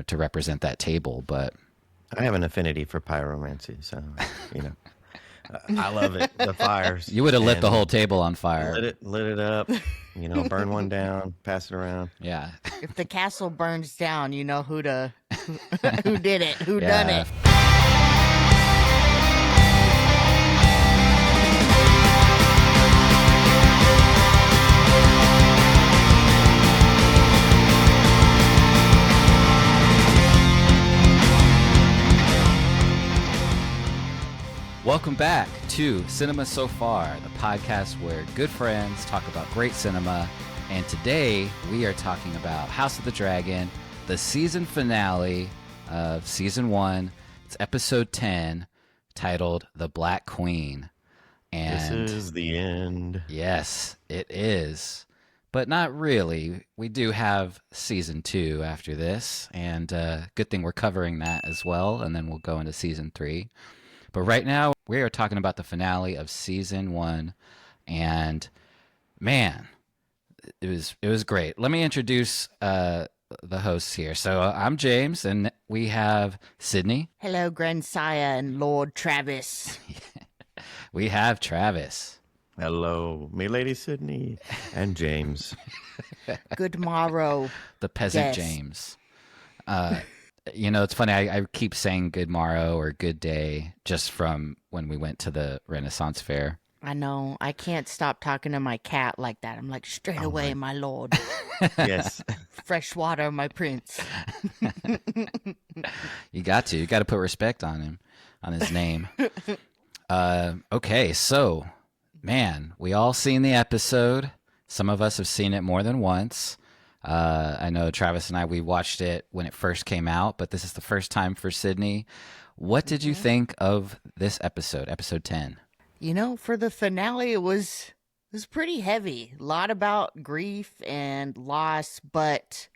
to represent that table. But I have an affinity for pyromancy, so you know, I love it. The fires. You would have lit the whole table on fire. Lit it up. You know, burn one down, pass it around. Yeah. If the castle burns down, you know who did it, who Yeah. done it. Welcome back to Cinema So Far, the podcast where good friends talk about great cinema. And today we are talking about House of the Dragon, the season finale of season 1. It's episode 10, titled The Black Queen. And this is the end. Yes, it is. But not really. We do have season 2 after this. And good thing we're covering that as well. And then we'll go into season 3. But right now, we are talking about the finale of season 1, and man, it was great. Let me introduce the hosts here. So I'm James, and we have Sydney. Hello, Grandsire and Lord Travis. We have Travis. Hello, me lady Sydney and James. Good morrow. The peasant Yes. James. You know, it's funny. I keep saying good morrow or good day just from when we went to the Renaissance Fair. I know. I can't stop talking to my cat like that. I'm like, straight away, my lord. Yes. Fresh water, my prince. You got to put respect on him, on his name. Okay, so man, we all seen the episode. Some of us have seen it more than once. I know Travis and we watched it when it first came out, but this is the first time for Sydney. What did you think of this episode, episode 10? You know, for the finale, it was pretty heavy. A lot about grief and loss, but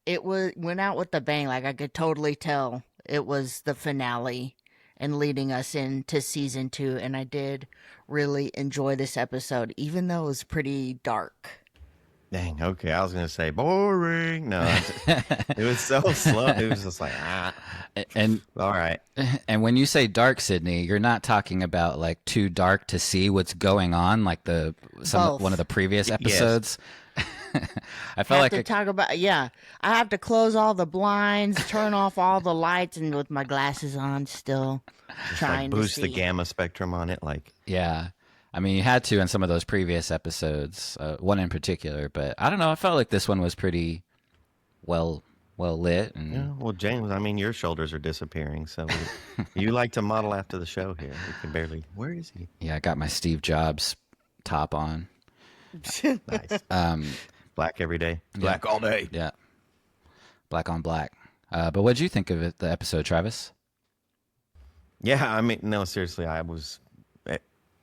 it went out with a bang. Like, I could totally tell it was the finale and leading us into season 2. And I did really enjoy this episode, even though it was pretty dark. Dang. Okay, I was gonna say boring. No, it was so slow. It was just like And all right. And when you say dark, Sydney, you're not talking about like too dark to see what's going on, like one of the previous episodes. I felt like I have to close all the blinds, turn off all the lights, and with my glasses on, still Just trying like boost to the see. gamma spectrum on it. Like, yeah. I mean, you had to in some of those previous episodes, one in particular, but I don't know. I felt like this one was pretty well lit. And yeah. Well, James, I mean, your shoulders are disappearing, so you like to model after the show here. You can barely. Where is he? yeah, I got my Steve Jobs top on. Nice. Black every day. Black all day. Yeah, black on black. But what did you think of it, the episode, Travis? Yeah, I mean, no, seriously,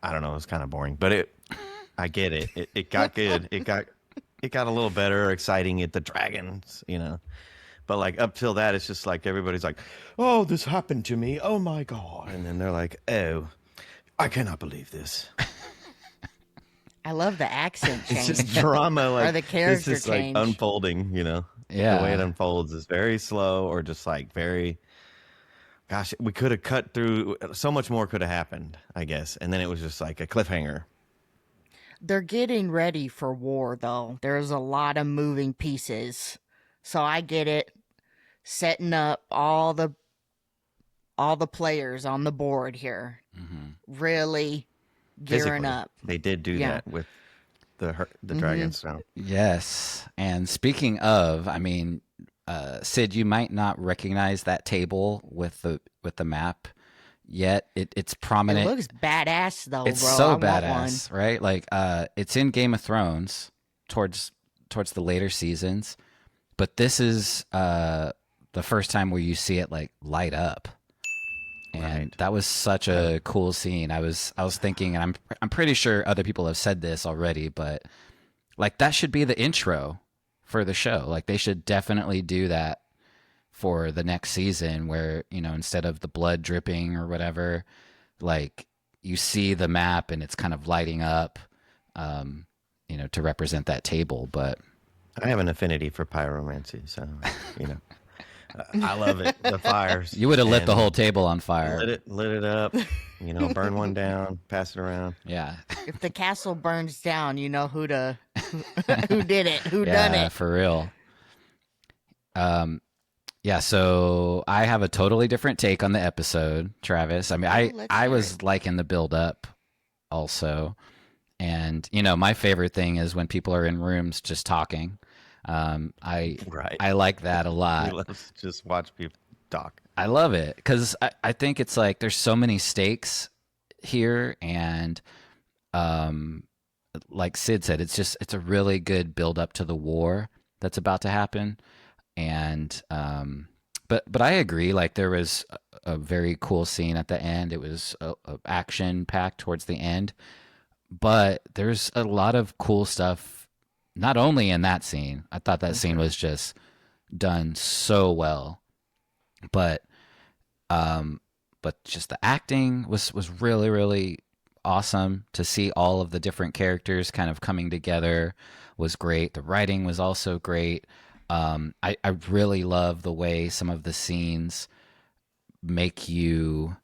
I don't know, it was kind of boring, but I get it. It got good. It got a little better, exciting at the dragons, you know. But like up till that, it's just like everybody's like, "Oh, this happened to me. Oh my god!" And then they're like, "Oh, I cannot believe this." I love the accent change. It's just drama, like Or the character it's just change. like unfolding, you know. Yeah. The way it unfolds is very slow, or just like very. Gosh, we could have cut through. So much more could have happened, I guess. And then it was just like a cliffhanger. They're getting ready for war, though. There's a lot of moving pieces, so I get it. Setting up all the players on the board here, really gearing Physically, up. They did do that with the dragon stone. Yes. And speaking of, I mean, Sid, you might not recognize that table with the map yet. It's prominent. It looks badass though, It's bro. so I want badass, one. right? Like it's in Game of Thrones towards the later seasons, but this is the first time where you see it like light up. And Right. that was such a cool scene. I was thinking, and I'm pretty sure other people have said this already, but like that should be the intro for the show. Like they should definitely do that for the next season where, you know, instead of the blood dripping or whatever, like you see the map and it's kind of lighting up, you know, to represent that table. But I have an affinity for pyromancy, so you know. I love it. The fires. You would have lit the And whole table on fire. lit it up. You know, burn one down, pass it around. Yeah. If the castle burns down, you know who to who did it, who done Yeah, it. for real. Um, yeah, so I have a totally different take on the episode, Travis. I mean, Let's I hear was it. liking the build up also. And, you know, my favorite thing is when people are in rooms just talking. Right. I like that a We lot. love to just watch people talk. I love it because I think it's like there's so many stakes here. And um, like Sid said, it's a really good build up to the war that's about to happen. And but I agree. Like there was a very cool scene at the end. It was action packed towards the end, but there's a lot of cool stuff. Not only in that scene, I thought that scene was just done so well, but just the acting was really awesome. To see all of the different characters kind of coming together was great. The writing was also great. I really love the way some of the scenes make you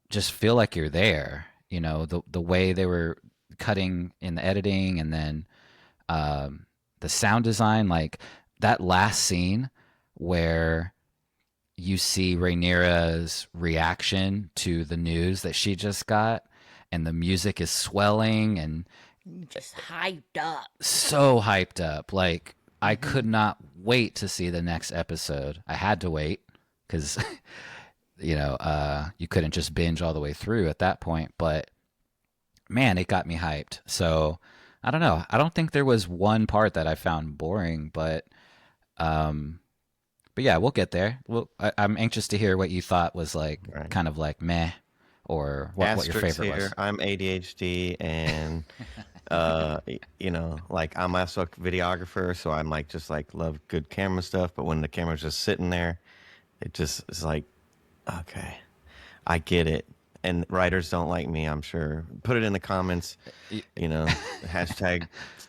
just feel like you're there. You know, the way they were cutting in the editing, and then the sound design, like that last scene where you see Rhaenyra's reaction to the news that she just got, and the music is swelling and Just hyped up. so hyped up. Like I could not wait to see the next episode. I had to wait because you know you couldn't just binge all the way through at that point. But man, it got me hyped. So I don't know. I don't think there was one part that I found boring, um, but yeah, we'll get there. I'm anxious to hear what you thought was like, Right. kind of like meh, or what your Asterix favorite here. was. I'm ADHD and you know, like I'm also a videographer, so I'm like just like love good camera stuff, but when the camera's just sitting there, it just is like, okay, I get it. And writers don't like me, I'm sure. Put it in the comments, you know, hashtag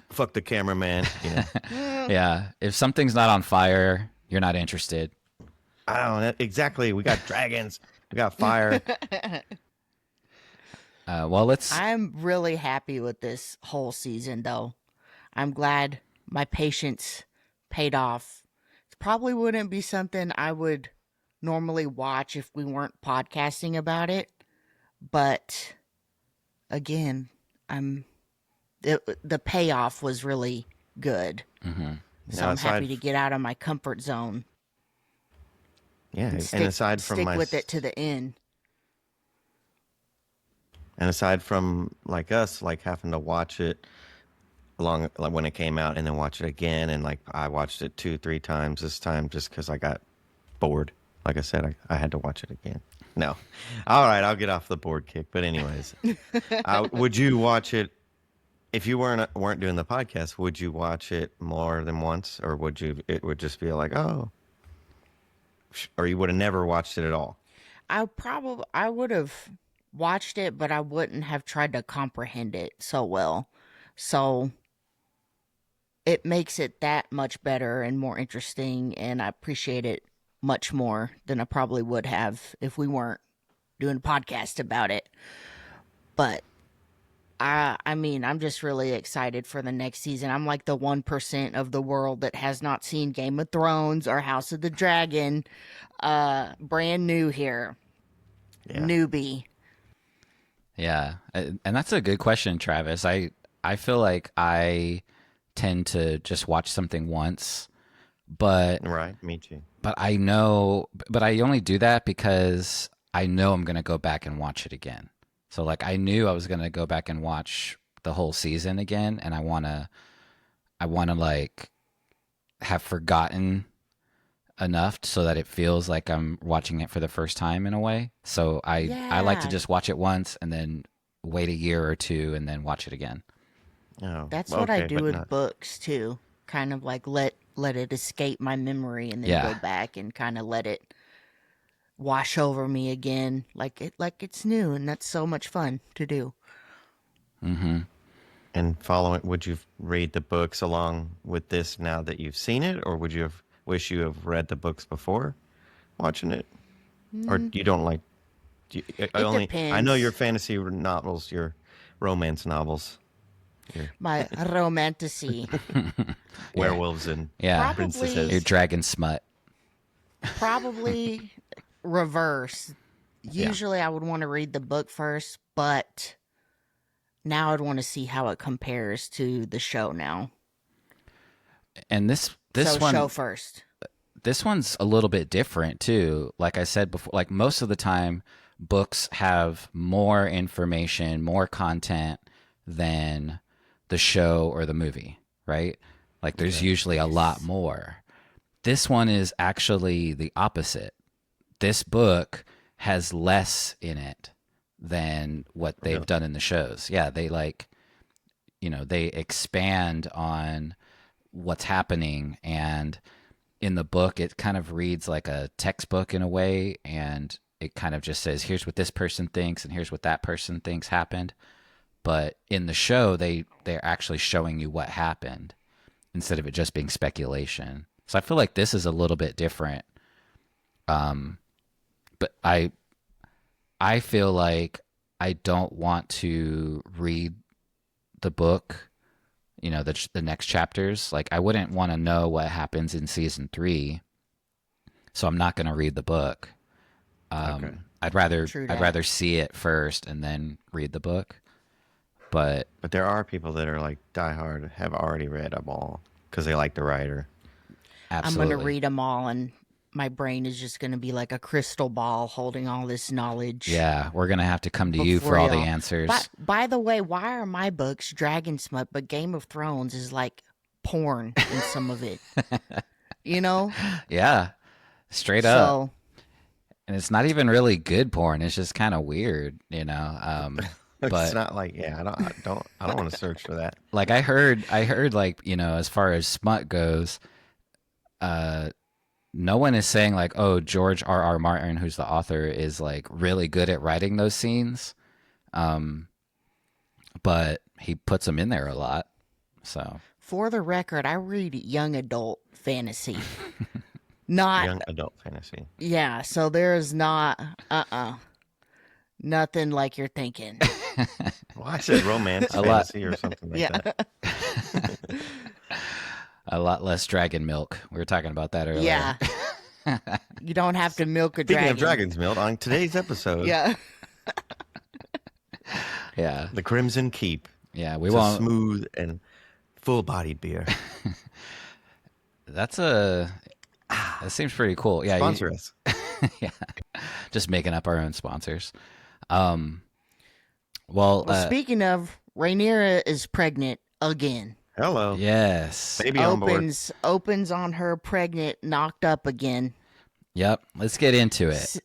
fuck the cameraman, you know. Yeah, if something's not on fire, you're not interested. I don't know exactly. We got dragons, we got fire. Well, let's. I'm really happy with this whole season, though. I'm glad my patience paid off. It probably wouldn't be something I would normally watch if we weren't podcasting about it. But again, the payoff was really good. Mhm. So Now, I'm happy aside to get out of my comfort zone Yeah, and and aside from stick my with it to the end. and aside from like us like having to watch it along like when it came out and then watch it again, and like I watched it 2-3 times this time just because I got bored. Like I said, I had to watch it again. No, all right, I'll get off the board kick. But anyways, would you watch it if you weren't doing the podcast? Would you watch it more than once, or would you? It would just be like, oh, or you would have never watched it at all. I would have watched it, but I wouldn't have tried to comprehend it so well. So it makes it that much better and more interesting, and I appreciate it much more than I probably would have if we weren't doing a podcast about it. But I mean, I'm just really excited for the next season. I'm like the 1% of the world that has not seen Game of Thrones or House of the Dragon. Brand new here. Yeah. Newbie. Yeah, and that's a good question, Travis. I feel like I tend to just watch something once, but Right, me too. I only do that because I know I'm gonna go back and watch it again. So like I knew I was gonna go back and watch the whole season again, and I wanna like have forgotten enough so that it feels like I'm watching it for the first time in a way. So I like to Yeah. just watch it once and then wait a year or two and then watch it again. Oh, That's what I okay, do but with not. books too. Kind of like let it escape my memory and then Yeah. go back and kind of let it wash over me again like it's new, and that's so much fun to do. Mm-hmm. And following, would you read the books along with this now that you've seen it, or would you have wish you have read the books before watching it, or you don't like? I know depends. your fantasy novels, your romance novels, your My romantasy. werewolves and Yeah. Probably- Your princesses. dragon smut. Probably reverse. Usually I would want to read the book first, but now I'd want to see how it compares to the show now. And this So one show first. this one's a little bit different too. Like I said before, like most of the time books have more information, more content than the show or the movie, right? Like there's usually a lot more. This one is actually the opposite. This book has less in it than what they've Really? done in the shows. Yeah, they they expand on what's happening, and in the book it kind of reads like a textbook in a way, and it kind of just says here's what this person thinks and here's what that person thinks happened. But in the show they're actually showing you what happened instead of it just being speculation. So I feel like this is a little bit different. But I feel like I don't want to read the book, the next chapters. Like I wouldn't want to know what happens in season 3, so I'm not going to read the book. Okay. I'd rather True I'd that. rather see it first and then read the book. But But there are people that are like diehard, have already read them all because they like the writer. absolutely, I'm going to read them all, and my brain is just going to be like a crystal ball holding all this knowledge. Yeah, we're gonna have to come to you for Before all the y'all. answers. By the way, why are my books dragon smut, but Game of Thrones is like porn in some of it? You know? Yeah, straight up. So, And it's not even really good porn. It's just kind of weird, It's But not like I don't want to search for that. like I heard like, as far as smut goes, no one is saying like, oh, George R.R. Martin, who's the author, is like really good at writing those scenes. But he puts them in there a lot. So for the record, I read young adult fantasy. Not, Young adult fantasy. yeah, so there's not, nothing like you're thinking. Well, I said romance A lot. fantasy or something like Yeah. that. a lot less dragon milk. We were talking about that earlier. Yeah. You don't have to milk a Speaking dragon. of dragon's milk, on today's episode, Yeah. Yeah. the Crimson Keep. Yeah. We It's a won't. smooth and full-bodied beer. That seems pretty cool. Yeah. Sponsor us. Yeah. Just making up our own sponsors. Well, speaking of, Rhaenyra is pregnant again. Hello. Yes. Baby on board. Opens on her pregnant, knocked up again. Yep. Let's get into it.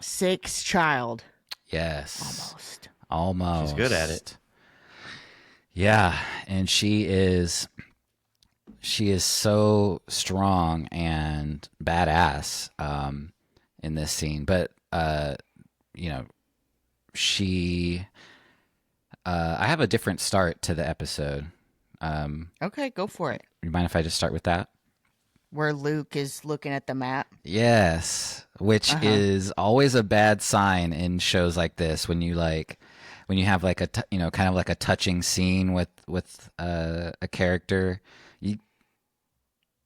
Sixth child. Yes. Almost. Almost. She's good at it. Yeah, and she is so strong and badass in this scene. But she I have a different start to the episode. Okay, go for it. You mind if I just start with that? Where Luke is looking at the map. Yes, which is always a bad sign in shows like this when you have like kind of like a touching scene with a character.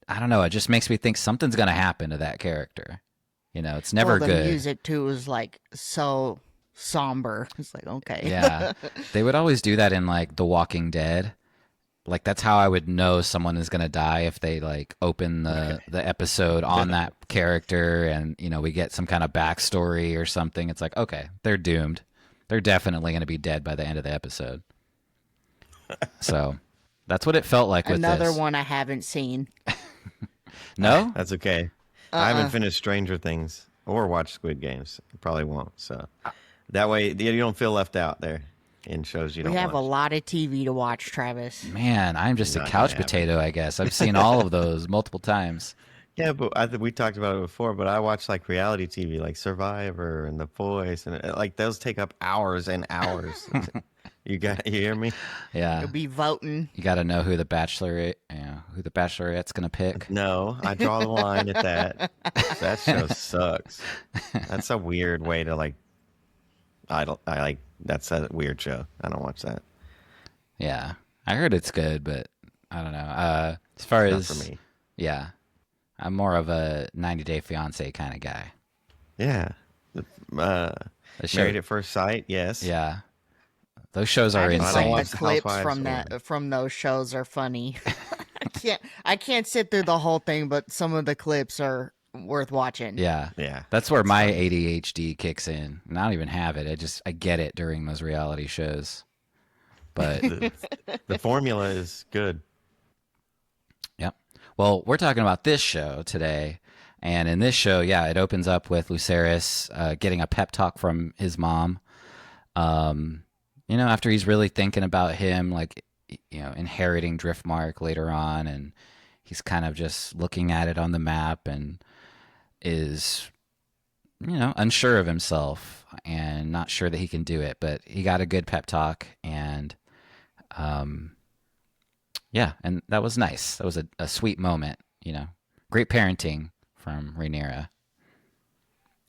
I don't know, it just makes me think something's going to happen to that character. It's never the good. music too is like so somber. It's like, okay. Yeah. They would always do that in like The Walking Dead. Like that's how I would know someone is gonna die, if they like open the episode on that character, and we get some kind of backstory or something. It's like, okay, they're doomed. They're definitely gonna be dead by the end of the episode. So that's what it felt like with Another this. one I haven't seen. No? That's okay. I haven't finished Stranger Things or watched Squid Games. I probably won't. So that way you don't feel left out there in shows you We don't have a watch. lot of TV to watch, Travis. Man, I'm just a Not couch gonna happen. potato, I guess. I've seen all of those multiple times. Yeah, but I think we talked about it before. But I watch like reality TV, like Survivor and The Voice, and like those take up hours and hours. You hear me? Yeah. You'll be voting. You got to know who the bachelorette's gonna pick. No, I draw the line at that. That show sucks. That's a weird way to like. I like that's a weird show. I don't watch that. Yeah, I heard it's good, but I don't know. As far Not as for me. yeah, I'm more of a 90 Day Fiance kind of guy. Yeah. The show- Married at First Sight. Yes. Yeah, those shows are I just don't think insane. the watch clips Housewives from or- from those shows are funny. I can't sit through the whole thing, but some of the clips are worth watching. Yeah, Yeah. that's where my ADHD kicks in. And I don't even have it. I get it during those reality shows. But The formula is good. yep. Well, we're talking about this show today. And in this show, yeah, it opens up with Viserys getting a pep talk from his mom. After he's really thinking about him, like, inheriting Driftmark later on. And he's kind of just looking at it on the map and is, unsure of himself and not sure that he can do it. But he got a good pep talk. And yeah, and that was nice. That was a sweet moment, Great parenting from Rhaenyra.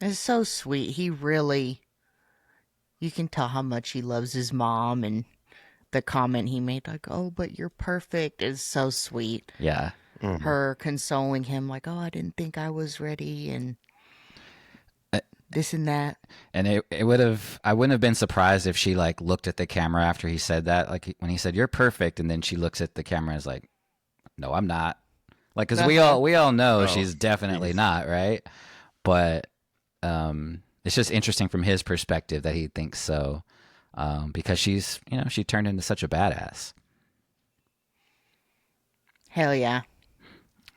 It's so sweet. You can tell how much he loves his mom, and the comment he made, like, "Oh, but you're perfect," is so sweet. Yeah. Mhm. Her consoling him, like, "Oh, I didn't think I was ready," and this and that. And I wouldn't have been surprised if she like looked at the camera after he said that, like when he said you're perfect, and then she looks at the camera and is like, no, I'm not. Like, because we all know Oh, she's definitely geez. not, right? But it's just interesting from his perspective that he thinks so, because she's, she turned into such a badass. Hell yeah.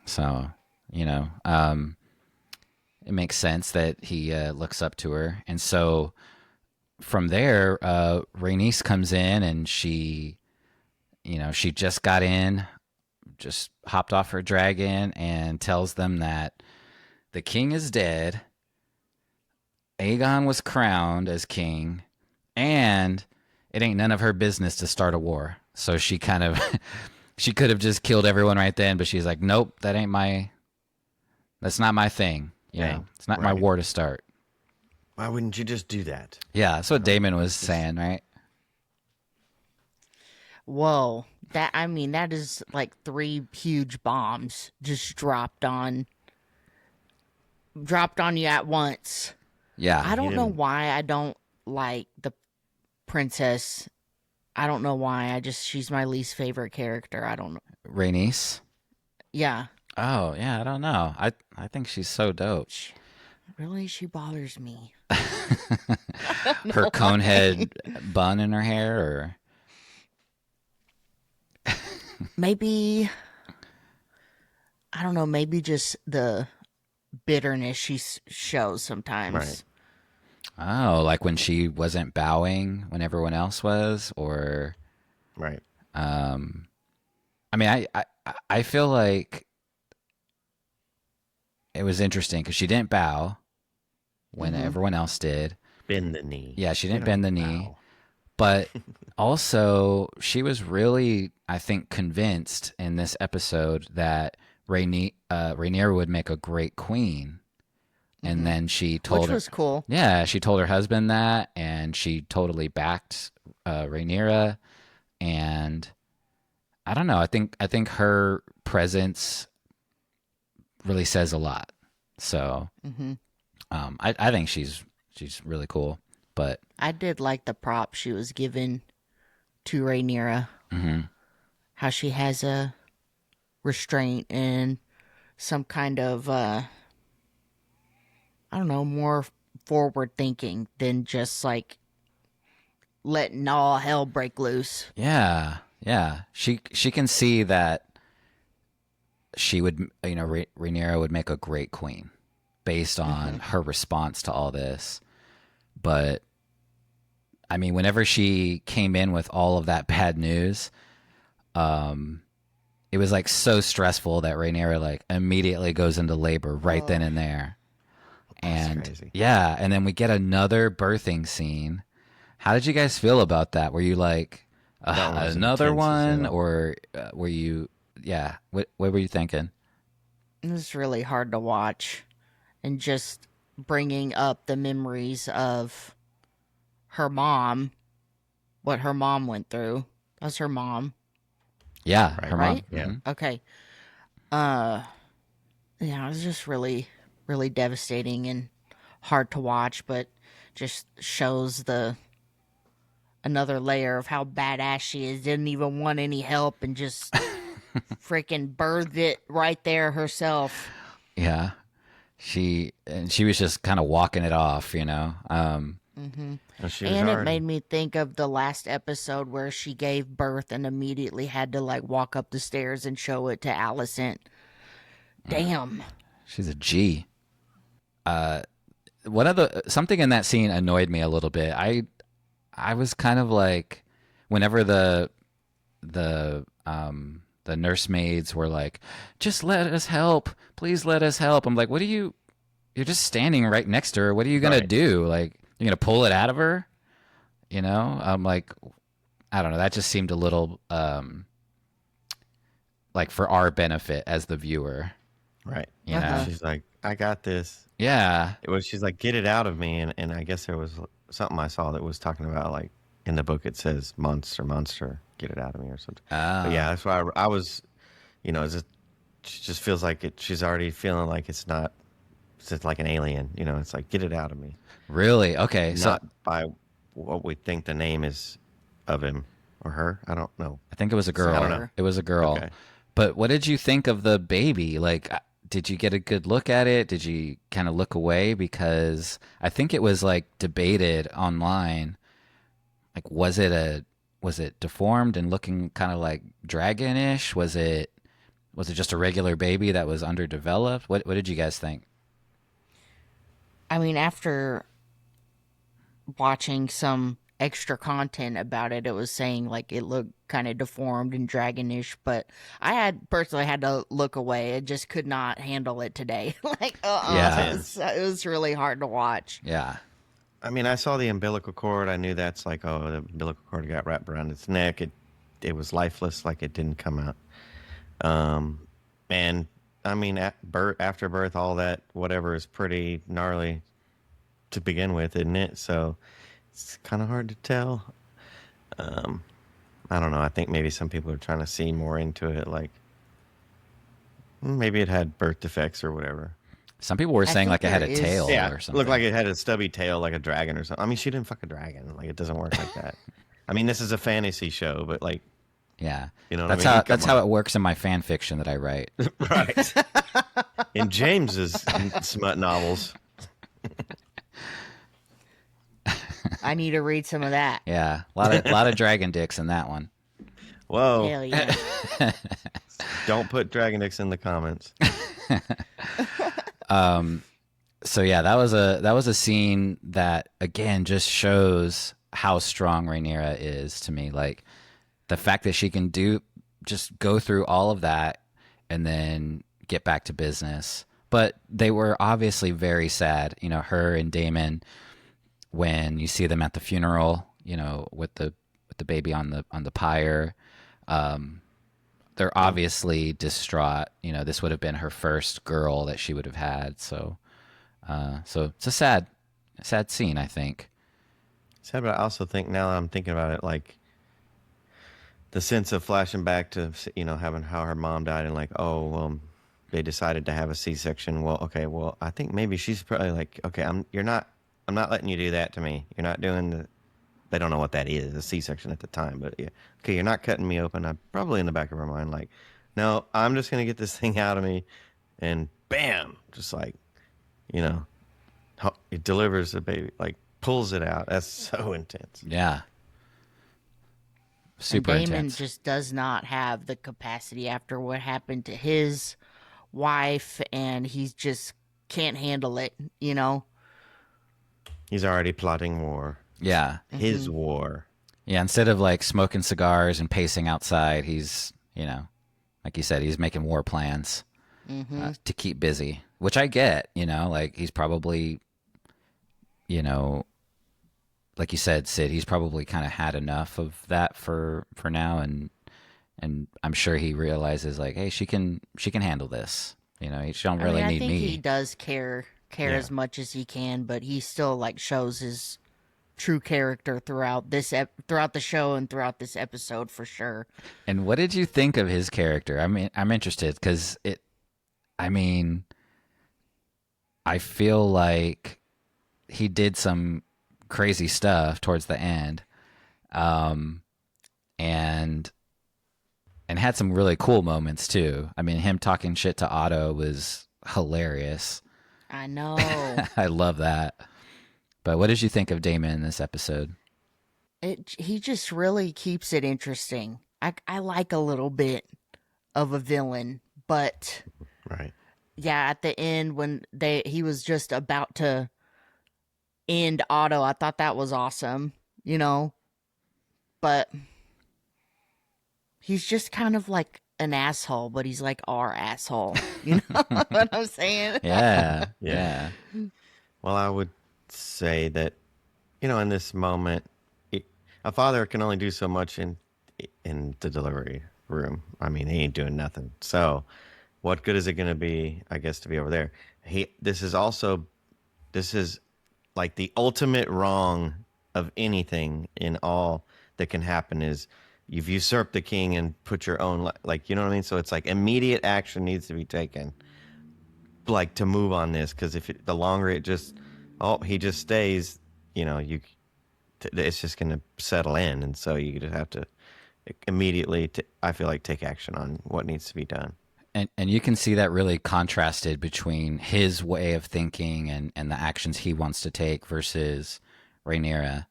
So, it makes sense that he looks up to her. And so from there, Rhaenys comes in, and she just got in, just hopped off her dragon, and tells them that the king is dead. Aegon was crowned as king, and it ain't none of her business to start a war. So she kind of, she could have just killed everyone right then, but she's like, nope, that's not my thing. It's not my Right. war to start. Why wouldn't you just do that? Yeah, that's what Daemon was saying, right? Whoa. That is like 3 huge bombs just dropped on you at once. Yeah. I don't know didn't- why I don't like the princess. I don't know why. She's my least favorite character. I don't know. Rhaenys. Yeah. Oh, yeah, I don't know. I think she's so dope. Really? She bothers me. Her cone head bun in her hair, or Maybe, I don't know, maybe just the bitterness she shows sometimes. Right. oh, like when she wasn't bowing when everyone else was, or Right. I mean, I feel like it was interesting because she didn't bow when everyone else did. Bend the knee. Yeah, she didn't You bend the know, knee. wow. But also, she was really, I think, convinced in this episode that Rhaenyra would make a great queen. And then she told Which her, was cool. yeah, she told her husband that, and she totally backed Rhaenyra. And I don't know. I think her presence really says a lot. So Hmm. I think she's really cool. But I did like the prop she was given to Rhaenyra. mhm. How she has a restraint and some kind of, I don't know, more forward thinking than just like letting all hell break loose. Yeah, yeah. She can see that she would, Rhaenyra would make a great queen based on her response to all this. But I mean, whenever she came in with all of that bad news, it was like so stressful that Rhaenyra like immediately goes into labor right then and there. That's And crazy. yeah, and then we get another birthing scene, How did you guys feel about that? Were you like That one was another intense as one, hell. or were you? Yeah. What were you thinking? It was really hard to watch, and just bringing up the memories of her mom, what her mom went through. That's her mom, Yeah, Right. her mom. right? Yeah. Okay. Uh, yeah, it was just really, really devastating and hard to watch, but just shows the another layer of how badass she is. Didn't even want any help and just freaking birthed it right there herself. Yeah. She was just kind of walking it off, you know. Hmm. And she was And it already. made me think of the last episode where she gave birth and immediately had to like walk up the stairs and show it to Alicent. Damn. She's a G. One of the something in that scene annoyed me a little bit. I was kind of like, whenever the nursemaids were like, just let us help, please let us help. I'm like, what are you? You're just standing right next to her. What are you gonna Right. do? Like, you're gonna pull it out of her? You know? I'm like, I don't know. That just seemed a little like for our benefit as the viewer. Right. You Uh-huh. know? She's like, I got this. Yeah. She's like, get it out of me. And I guess there was something I saw that was talking about, like, in the book, it says, monster, get it out of me or something. But yeah, that's why I was, she just feels like she's already feeling like it's just like an alien, it's like, get it out of me. Really? Okay. So Not by what we think the name is of him or her. I don't know. I think it was a girl. I don't know. It was a girl. Okay. But what did you think of the baby? Like, did you get a good look at it? Did you kind of look away? Because I think it was like debated online. Like, was it deformed and looking kind of like dragonish? Was it just a regular baby that was underdeveloped? What did you guys think? I mean, after watching some extra content about it, it was saying like it looked kind of deformed and dragonish, but I had personally had to look away. I just could not handle it today. Like, Yeah. it was really hard to watch. Yeah. I mean, I saw the umbilical cord. I knew that's like, oh, the umbilical cord got wrapped around its neck. It was lifeless, like it didn't come out. And I mean, after birth, all that whatever is pretty gnarly to begin with, isn't it? So it's kind of hard to tell. I don't know. I think maybe some people are trying to see more into it, like maybe it had birth defects or whatever. Some people were I saying think like it had a there is- tail Yeah, or something. looked like it had a stubby tail, like a dragon or something. I mean, she didn't fuck a dragon. Like, it doesn't work like that. I mean, this is a fantasy show, but like, Yeah. you know what That's I mean? how Come that's how on. it works in my fan fiction that I write. Right. In James's smut novels. I need to read some of that. Yeah. A lot of dragon dicks in that one. Whoa. Hell yeah. Don't put dragon dicks in the comments. So yeah, that was a scene that again just shows how strong Rhaenyra is to me. Like, the fact that she can just go through all of that and then get back to business. But they were obviously very sad, her and Daemon, when you see them at the funeral, with the baby on the pyre. They're obviously distraught. This would have been her first girl that she would have had. So it's a sad scene, I think. Sad, but I also think now that I'm thinking about it, like the sense of flashing back to, having how her mom died and like, oh, well, they decided to have a C-section. Well, okay, well, I think maybe she's probably like, okay, I'm not letting you do that to me. You're not doing they don't know what that is, a C-section at the time, but yeah. Okay, you're not cutting me open. I'm probably in the back of her mind like, no, I'm just going to get this thing out of me, and bam, just like, it delivers the baby, like pulls it out. That's so intense. Yeah. Super and Daemon intense. just does not have the capacity after what happened to his wife, and he's just can't handle it, He's already plotting war. Yeah. His war. Yeah, instead of like smoking cigars and pacing outside, he's, like you said, he's making war plans to keep busy, which I get, like he's probably, like you said, Sid, he's probably kind of had enough of that for now, and I'm sure he realizes like, hey, she can handle this. You know, she don't I mean, really I need think he me. does care Yeah. as much as he can, but he still like shows his true character throughout throughout the show and throughout this episode for sure. And what did you think of his character? I mean, I'm interested because it. I mean, I feel like he did some crazy stuff towards the end, um, and had some really cool moments too. I mean, him talking shit to Otto was hilarious. I know. I love that. But what did you think of Daemon in this episode? He just really keeps it interesting. I like a little bit of a villain, but Right. yeah, at the end when he was just about to end Otto, I thought that was awesome, you know. But he's just kind of like an asshole, but he's like our asshole. You know what I'm saying? Yeah, Yeah. yeah, Well, I would say that, in this moment, a father can only do so much in the delivery room. I mean, he ain't doing nothing. So, what good is it going to be, I guess, to be over there? This is like the ultimate wrong of anything in all that can happen is you've usurped the king and put your own, like, you know what I mean? So it's like immediate action needs to be taken, like, to move on this, because the longer it just, he just stays, it's just going to settle in, and so you just have to immediately, I feel like, take action on what needs to be done. and you can see that really contrasted between his way of thinking and the actions he wants to take versus Rhaenyra.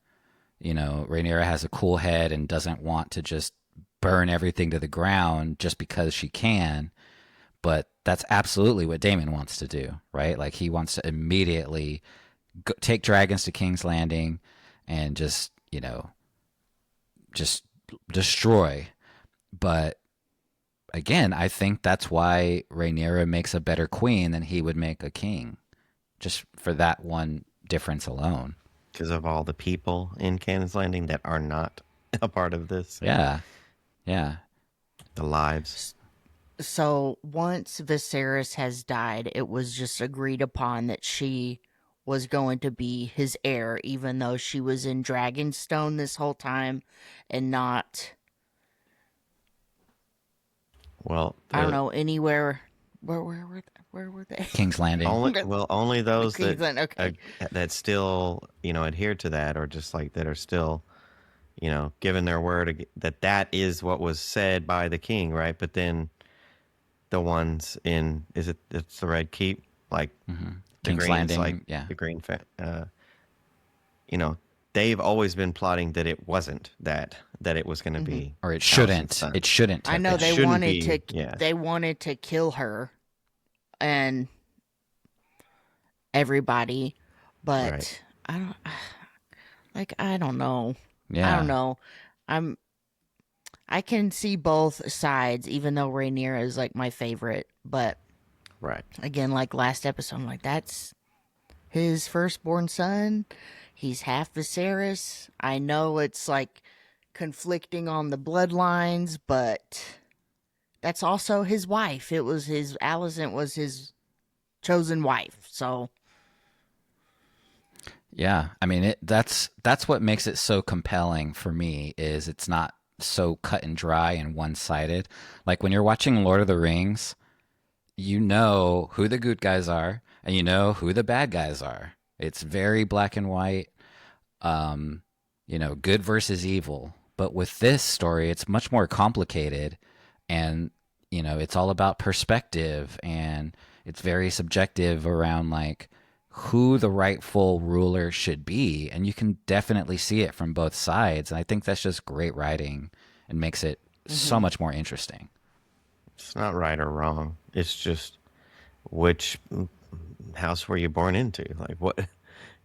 You know, Rhaenyra has a cool head and doesn't want to just burn everything to the ground just because she can. But that's absolutely what Daemon wants to do, right? Like he wants to immediately take dragons to King's Landing and just, just destroy. But again, I think that's why Rhaenyra makes a better queen than he would make a king, just for that one difference alone. Because of all the people in Cannon's Landing that are not a part of this. Yeah, yeah, The lives. So once Viserys has died, it was just agreed upon that she was going to be his heir, even though she was in Dragonstone this whole time and not, Well, I don't know, anywhere. Where were they? King's Landing. only those that Cleveland, okay. that still adhere to that, or just like that are still given their word that is what was said by the king, right? But then the ones it's the Red Keep, like Mm-hmm. the King's Greens, Landing, like yeah. the Green, they've always been plotting that it wasn't that it was going to be, Or it Alicent's shouldn't. son. It shouldn't. I have know been. they shouldn't wanted be, to. yeah. They wanted to kill her and everybody, but Right. I don't. I don't know. Yeah. I don't know. I can see both sides, even though Rhaenyra is like my favorite. But Right. again, like last episode, I'm like, that's his firstborn son. He's half Viserys. I know it's like conflicting on the bloodlines, but that's also his wife. Alicent was his chosen wife. So Yeah, I mean that's what makes it so compelling for me is it's not so cut and dry and one-sided. Like when you're watching Lord of the Rings, you know who the good guys are and you know who the bad guys are. It's very black and white, good versus evil. But with this story, it's much more complicated and it's all about perspective and it's very subjective around like who the rightful ruler should be, and you can definitely see it from both sides. And I think that's just great writing and makes it so much more interesting. It's not right or wrong. It's just which house were you born into? Like what,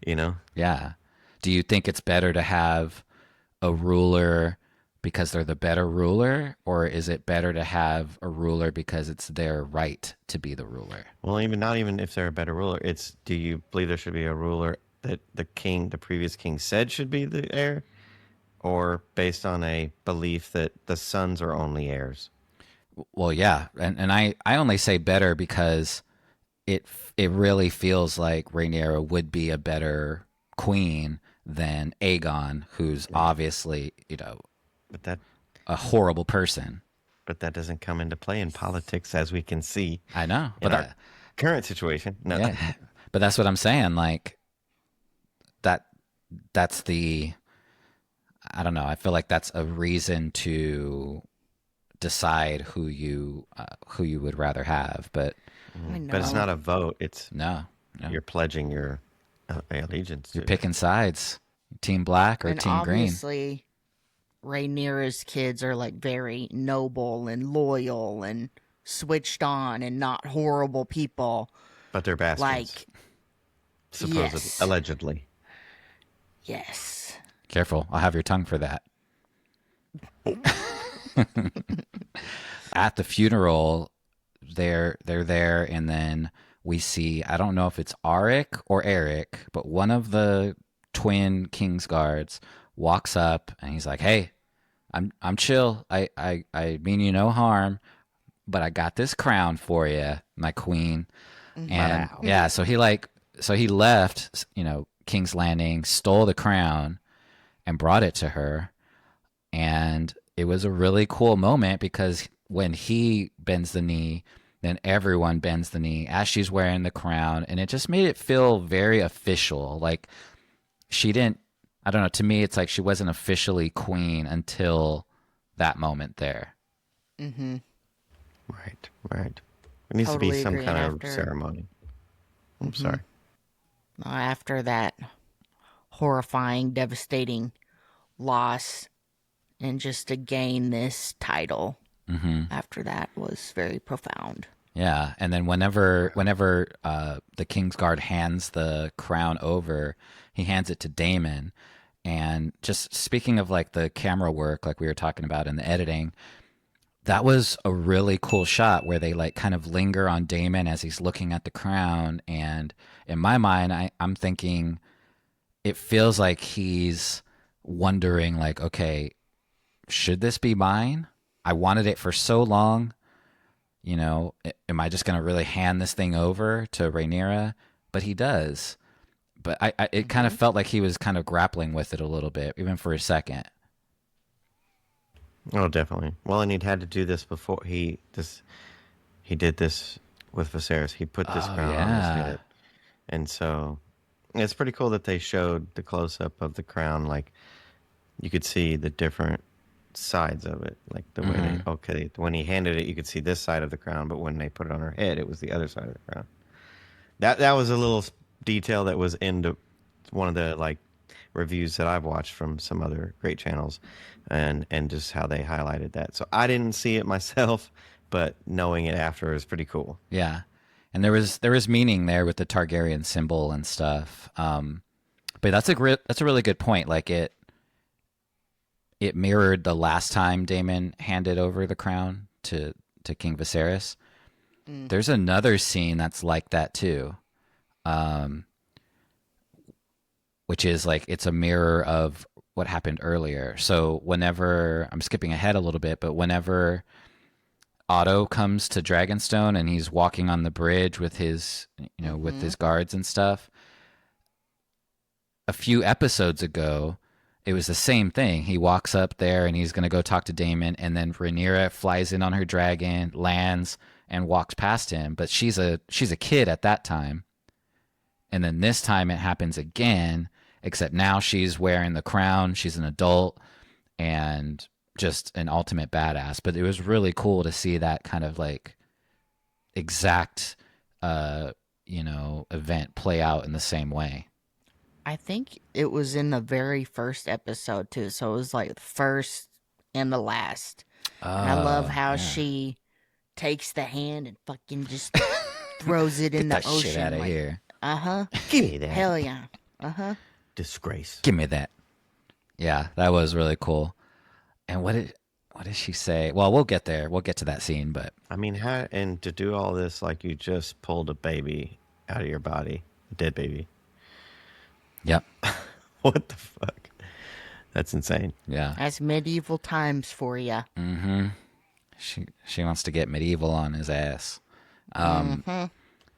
Yeah. Do you think it's better to have a ruler because they're the better ruler, or is it better to have a ruler because it's their right to be the ruler? Well, not even if they're a better ruler. It's, do you believe there should be a ruler that the previous king said should be the heir, or based on a belief that the sons are only heirs? Well, yeah, and I only say better because it really feels like Rhaenyra would be a better queen than Aegon, who's obviously, But that a horrible person. but that doesn't come into play in politics, as we can see I know, in but our current situation. No. yeah, but that's what I'm saying. Like that, that's the, I don't know. I feel like that's a reason to decide who you would rather have. But I But it's know. not a vote. It's no, no, you're pledging your allegiance you're to. picking sides, Team Black or And Team Green. obviously, Rhaenyra's kids are like very noble and loyal and switched on and not horrible people. But they're bastards, Like, supposedly, yes. allegedly. yes. Careful, I'll have your tongue for that. At the funeral, they're there, and then we see, I don't know if it's Arik or Eric, but one of the twin King's guards walks up and he's like, "Hey, I'm chill. I mean you no harm, but I got this crown for you, my queen." And Wow. yeah, so he left, King's Landing, stole the crown and brought it to her. And it was a really cool moment because when he bends the knee, then everyone bends the knee as she's wearing the crown. And it just made it feel very official. Like she didn't, I don't know, to me, it's like she wasn't officially queen until that moment there. Mm-hmm. Right. There needs to Totally be some agree. kind of After- ceremony. I'm sorry. After that horrifying, devastating loss, and just to gain this title after that was very profound. Yeah, and then whenever the Kingsguard hands the crown over, he hands it to Daemon. And just speaking of like the camera work, like we were talking about in the editing, that was a really cool shot where they like kind of linger on Daemon as he's looking at the crown. And in my mind, I'm thinking it feels like he's wondering, like, okay, should this be mine? I wanted it for so long. Am I just going to really hand this thing over to Rhaenyra? But he does. But it kind of felt like he was kind of grappling with it a little bit, even for a second. Oh, definitely. Well, and he'd had to do this before he did this with Viserys. He put this crown on his head, and so it's pretty cool that they showed the close up of the crown. Like you could see the different sides of it, like the way when he handed it, you could see this side of the crown, but when they put it on her head, it was the other side of the crown. That was a little detail that was into one of the like reviews that I've watched from some other great channels, and just how they highlighted that. So I didn't see it myself, but knowing it after is pretty cool. Yeah, and there was meaning there with the Targaryen symbol and stuff. But that's a really good point. Like it mirrored the last time Daemon handed over the crown to King Viserys. There's another scene that's like that too, which is like it's a mirror of what happened earlier. So whenever, I'm skipping ahead a little bit, but whenever Otto comes to Dragonstone and he's walking on the bridge with his with his guards and stuff, a few episodes ago, it was the same thing. He walks up there and he's going to go talk to Daemon, and then Rhaenyra flies in on her dragon, lands, and walks past him. But she's a kid at that time. And then this time it happens again, except now she's wearing the crown. She's an adult and just an ultimate badass. But it was really cool to see that kind of like exact, event play out in the same way. I think it was in the very first episode too, so it was like the first and the last. And I love how she takes the hand and fucking just throws it in the Get that ocean. shit out of like, here. Give me that. Hell yeah. Disgrace. Give me that. Yeah, that was really cool. And what did she say? Well, we'll get there. We'll get to that scene, but I mean, and to do all this like you just pulled a baby out of your body, a dead baby. Yep. What the fuck? That's insane. Yeah. That's medieval times for you. Mm-hmm. She wants to get medieval on his ass.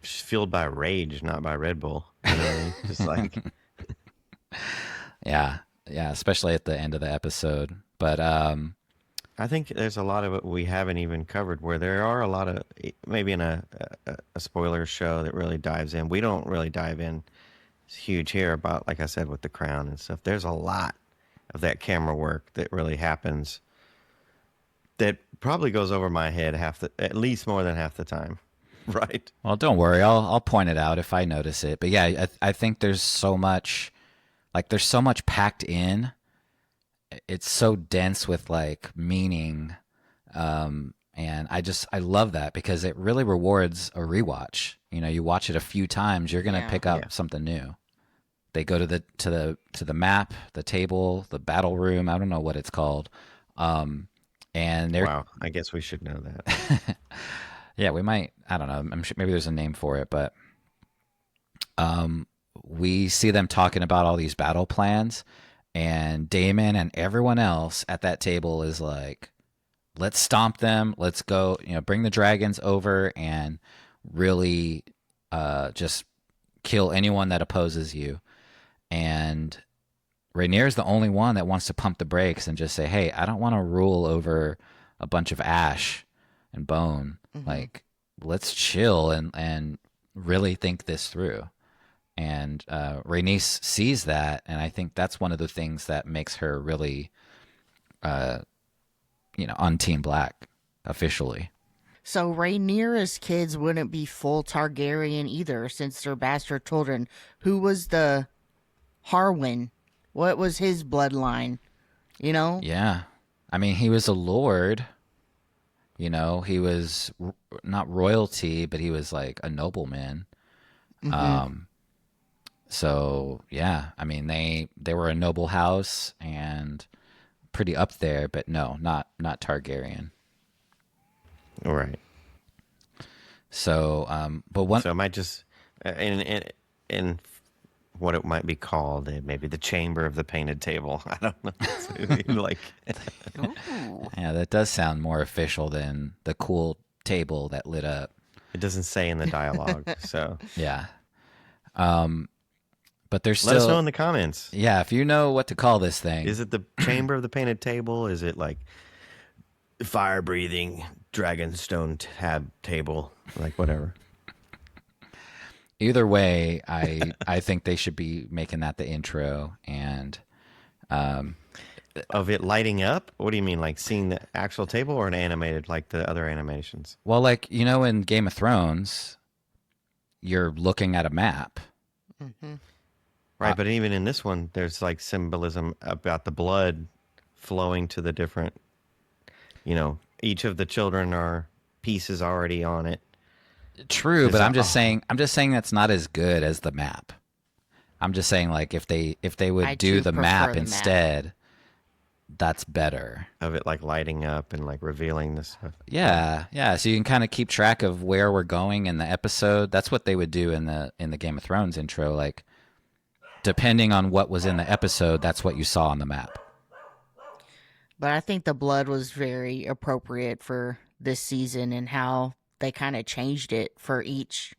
She's fueled by rage, not by Red Bull. You know what I mean? Just like, Yeah. Yeah. Especially at the end of the episode. But I think there's a lot of it we haven't even covered where there are a lot of, maybe in a spoiler show that really dives in. We don't really dive in. It's huge here about, like I said, with the crown and stuff. There's a lot of that camera work that really happens that probably goes over my head at least more than half the time. Right. well, don't worry. I'll point it out if I notice it. But yeah, I think there's so much packed in. It's so dense with like meaning. And I love that because it really rewards a rewatch. You know, you watch it a few times, you're gonna Yeah. pick up something new. They go to the map, the table, the battle room. I don't know what it's called. And they're Wow. I guess we should know that. yeah, we might. I don't know. I'm sure maybe there's a name for it, but we see them talking about all these battle plans, and Daemon and everyone else at that table is like, let's stomp them. Let's go, bring the dragons over and really just kill anyone that opposes you. And Rhaenyra's the only one that wants to pump the brakes and just say, hey, I don't want to rule over a bunch of ash and bone. Like, let's chill and really think this through. And Rhaenys sees that, and I think that's one of the things that makes her really on Team Black officially. So Rhaenyra's kids wouldn't be full Targaryen either, since they're bastard children. Who was the Harwin? What was his bloodline? Yeah. I mean, he was a lord. He was not royalty, but he was like a nobleman. So yeah, I mean, they were a noble house and pretty up there, but no, not Targaryen. All right. So, but one. So it might just, in what it might be called, maybe the chamber of the painted table. I don't know. Like, Yeah, that does sound more official than the cool table that lit up. it doesn't say in the dialogue. So Yeah. But there's let us know still, in the comments. yeah, if you know what to call this thing. Is it the chamber of the painted table? Is it like fire breathing dragonstone tab table? Like whatever. Either way, I think they should be making that the intro. And Of it lighting up? What do you mean? Like seeing the actual table or an animated like the other animations? well, like, in Game of Thrones, you're looking at a map. Right, but even in this one, there's like symbolism about the blood flowing to the different, each of the children are pieces already on it. True, but Is I'm that- just saying that's not as good as the map. I'm just saying, like, if they would I do do the prefer map the map. instead, that's better. Of it like lighting up and like revealing this stuff. Yeah, yeah. So you can kind of keep track of where we're going in the episode. That's what they would do in the Game of Thrones intro. Like, depending on what was in the episode, that's what you saw on the map. But I think the blood was very appropriate for this season and how they kind of changed it for each,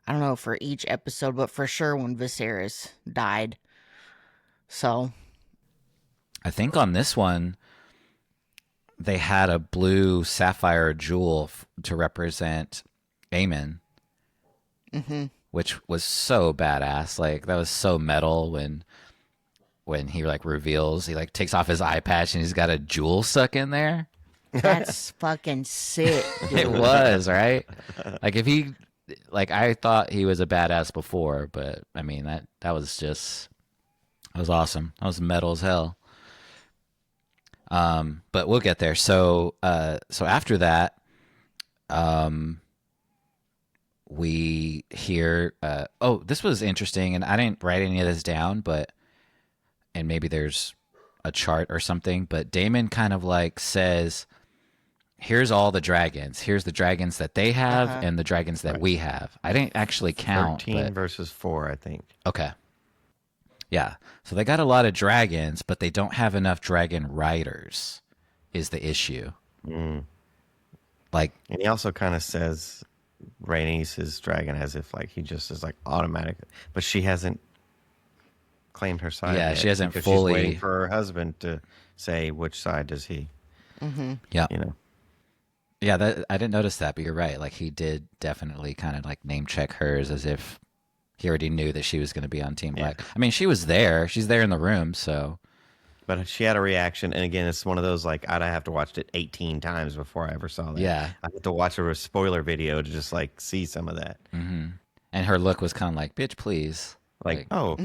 I don't know, for each episode, but for sure when Viserys died. So, I think on this one, they had a blue sapphire jewel to represent Aemon, which was so badass. Like, that was so metal when he like reveals, he like takes off his eye patch and he's got a jewel stuck in there. that's fucking sick. It was, right? Like, if he, like, I thought he was a badass before, but I mean, that was awesome. That was metal as hell. But we'll get there. So after that, we hear, this was interesting, and I didn't write any of this down, and maybe there's a chart or something, but Daemon kind of like says, here's all the dragons. Here's the dragons that they have and the dragons that we have. I didn't actually count. 13 but, versus 4, I think. okay. Yeah. So they got a lot of dragons, but they don't have enough dragon riders, is the issue. Mm. Like, And he also kind of says Rhaenys' dragon as if like he just is like automatic, but she hasn't claimed her side. yeah, yet she hasn't because she's waiting fully. for her husband to say which side does he. Yeah. You know, Yeah, that I didn't notice that, but you're right. Like he did definitely kind of like name check hers as if he already knew that she was going to be on Team Yeah. Black. I mean, she was there. She's there in the room, so but she had a reaction, and again, it's one of those like I'd have to watch it 18 times before I ever saw that. yeah. I had to watch a spoiler video to just like see some of that. And her look was kind of like, "Bitch, please." Like, oh,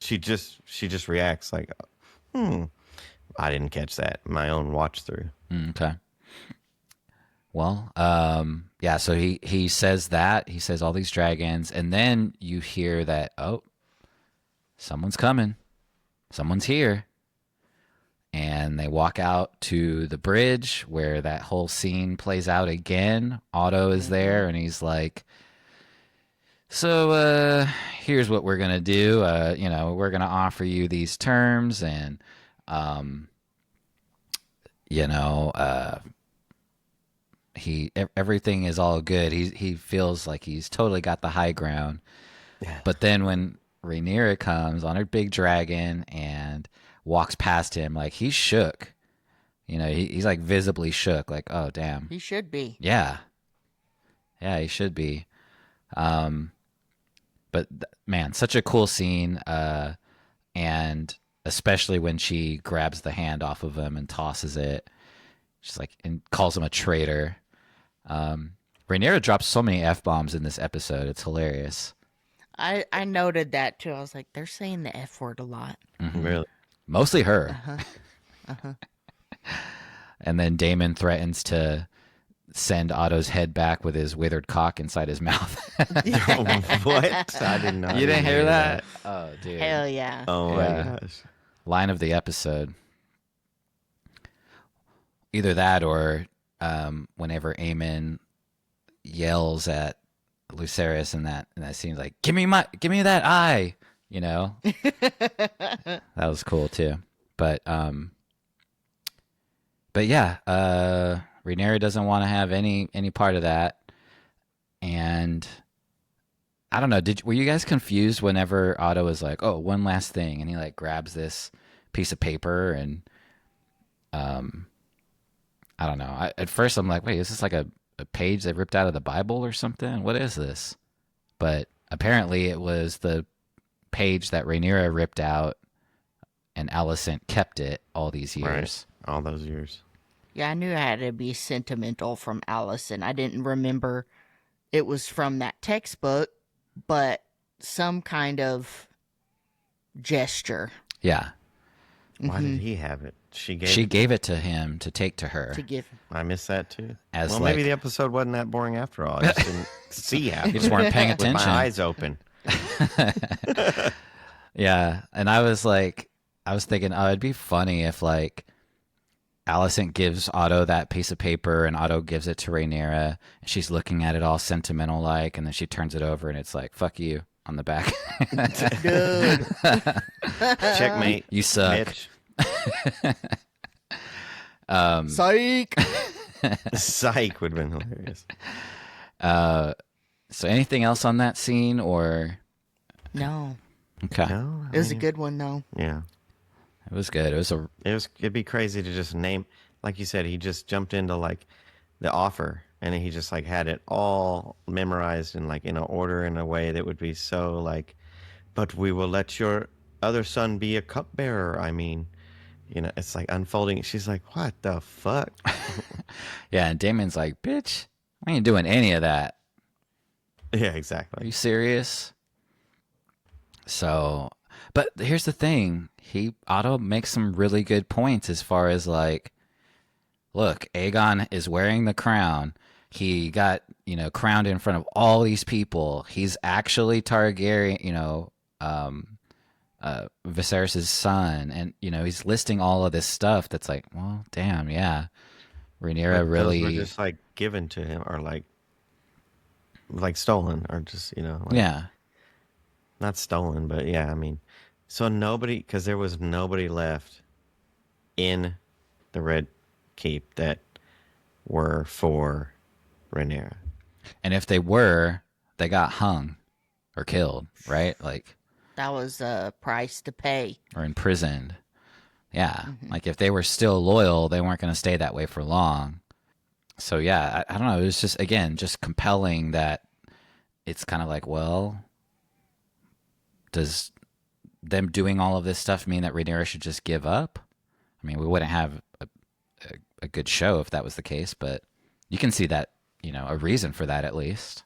she just reacts like, I didn't catch that. My own watch through. Okay. Well, yeah. So he says that he says all these dragons, and then you hear that someone's coming, someone's here, and they walk out to the bridge where that whole scene plays out again. Otto is there, and he's like, "So, here's what we're gonna do. We're gonna offer you these terms, and you know, everything is all good. He feels like he's totally got the high ground. Yeah. But then when Rhaenyra comes on her big dragon and walks past him, like he's shook. He's like visibly shook. Like, oh damn. He should be. Yeah, he should be. But man, such a cool scene. And especially when she grabs the hand off of him and tosses it. She's like, and calls him a traitor. Rhaenyra drops so many F-bombs in this episode. It's hilarious. I noted that too. I was like, they're saying the F word a lot. Really? Mostly her. And then Daemon threatens to send Otto's head back with his withered cock inside his mouth. What? I did not. You didn't even hear that? Oh, dude. Hell yeah. Oh Yeah. my gosh. Line of the episode. Either that or whenever Aemon yells at Lucerys in that scene, like, give me that eye, that was cool too. But yeah, Rhaenyra doesn't want to have any part of that. And I don't know, were you guys confused whenever Otto was like, oh, one last thing, and he like grabs this piece of paper and I don't know. At first I'm like, wait, is this like a page they ripped out of the Bible or something? What is this? But apparently it was the page that Rhaenyra ripped out and Alicent kept it all these years. Right. All those years. Yeah, I knew it had to be sentimental from Allison. I didn't remember it was from that textbook, but some kind of gesture Yeah. Why did he have it? She gave it to him to take to her. to give. I missed that too. As well, like- maybe the episode wasn't that boring after all. I just didn't see half. You just weren't paying with attention. my eyes open. Yeah, and I was thinking, oh, it'd be funny if like Alicent gives Otto that piece of paper and Otto gives it to Rhaenyra and she's looking at it all sentimental like, and then she turns it over and it's like, fuck you on the back. Dude. Checkmate. You suck. Bitch. Psych. Psych would have been hilarious. So anything else on that scene or? No. Okay. No, It was a good one, though. Yeah, It was good. it'd be crazy to just name, like you said, he just jumped into like the offer, and he just like had it all memorized and like in an order in a way that would be so like, but we will let your other son be a cupbearer. I mean, it's like unfolding. She's like, what the fuck? Yeah, and Damon's like, bitch, I ain't doing any of that. Yeah, Are exactly. you serious? So, but here's the thing. Otto makes some really good points as far as like, look, Aegon is wearing the crown. He got, crowned in front of all these people. He's actually Targaryen, Viserys' son. And, he's listing all of this stuff that's like, well, damn, yeah. Rhaenyra But really. those were just like given to him, or like stolen, or just like, Yeah. not stolen, but yeah, I mean, so nobody, because there was nobody left in the Red Keep that were for Rhaenyra. And if they were, they got hung or killed, right? Like, That was a price to pay. or imprisoned. Yeah. Hmm. Like if they were still loyal, they weren't going to stay that way for long. So yeah, I don't know. It was just, again, just compelling that it's kind of like, well, does them doing all of this stuff mean that Rhaenyra should just give up? I mean, we wouldn't have a good show if that was the case, but you can see that, a reason for that at least.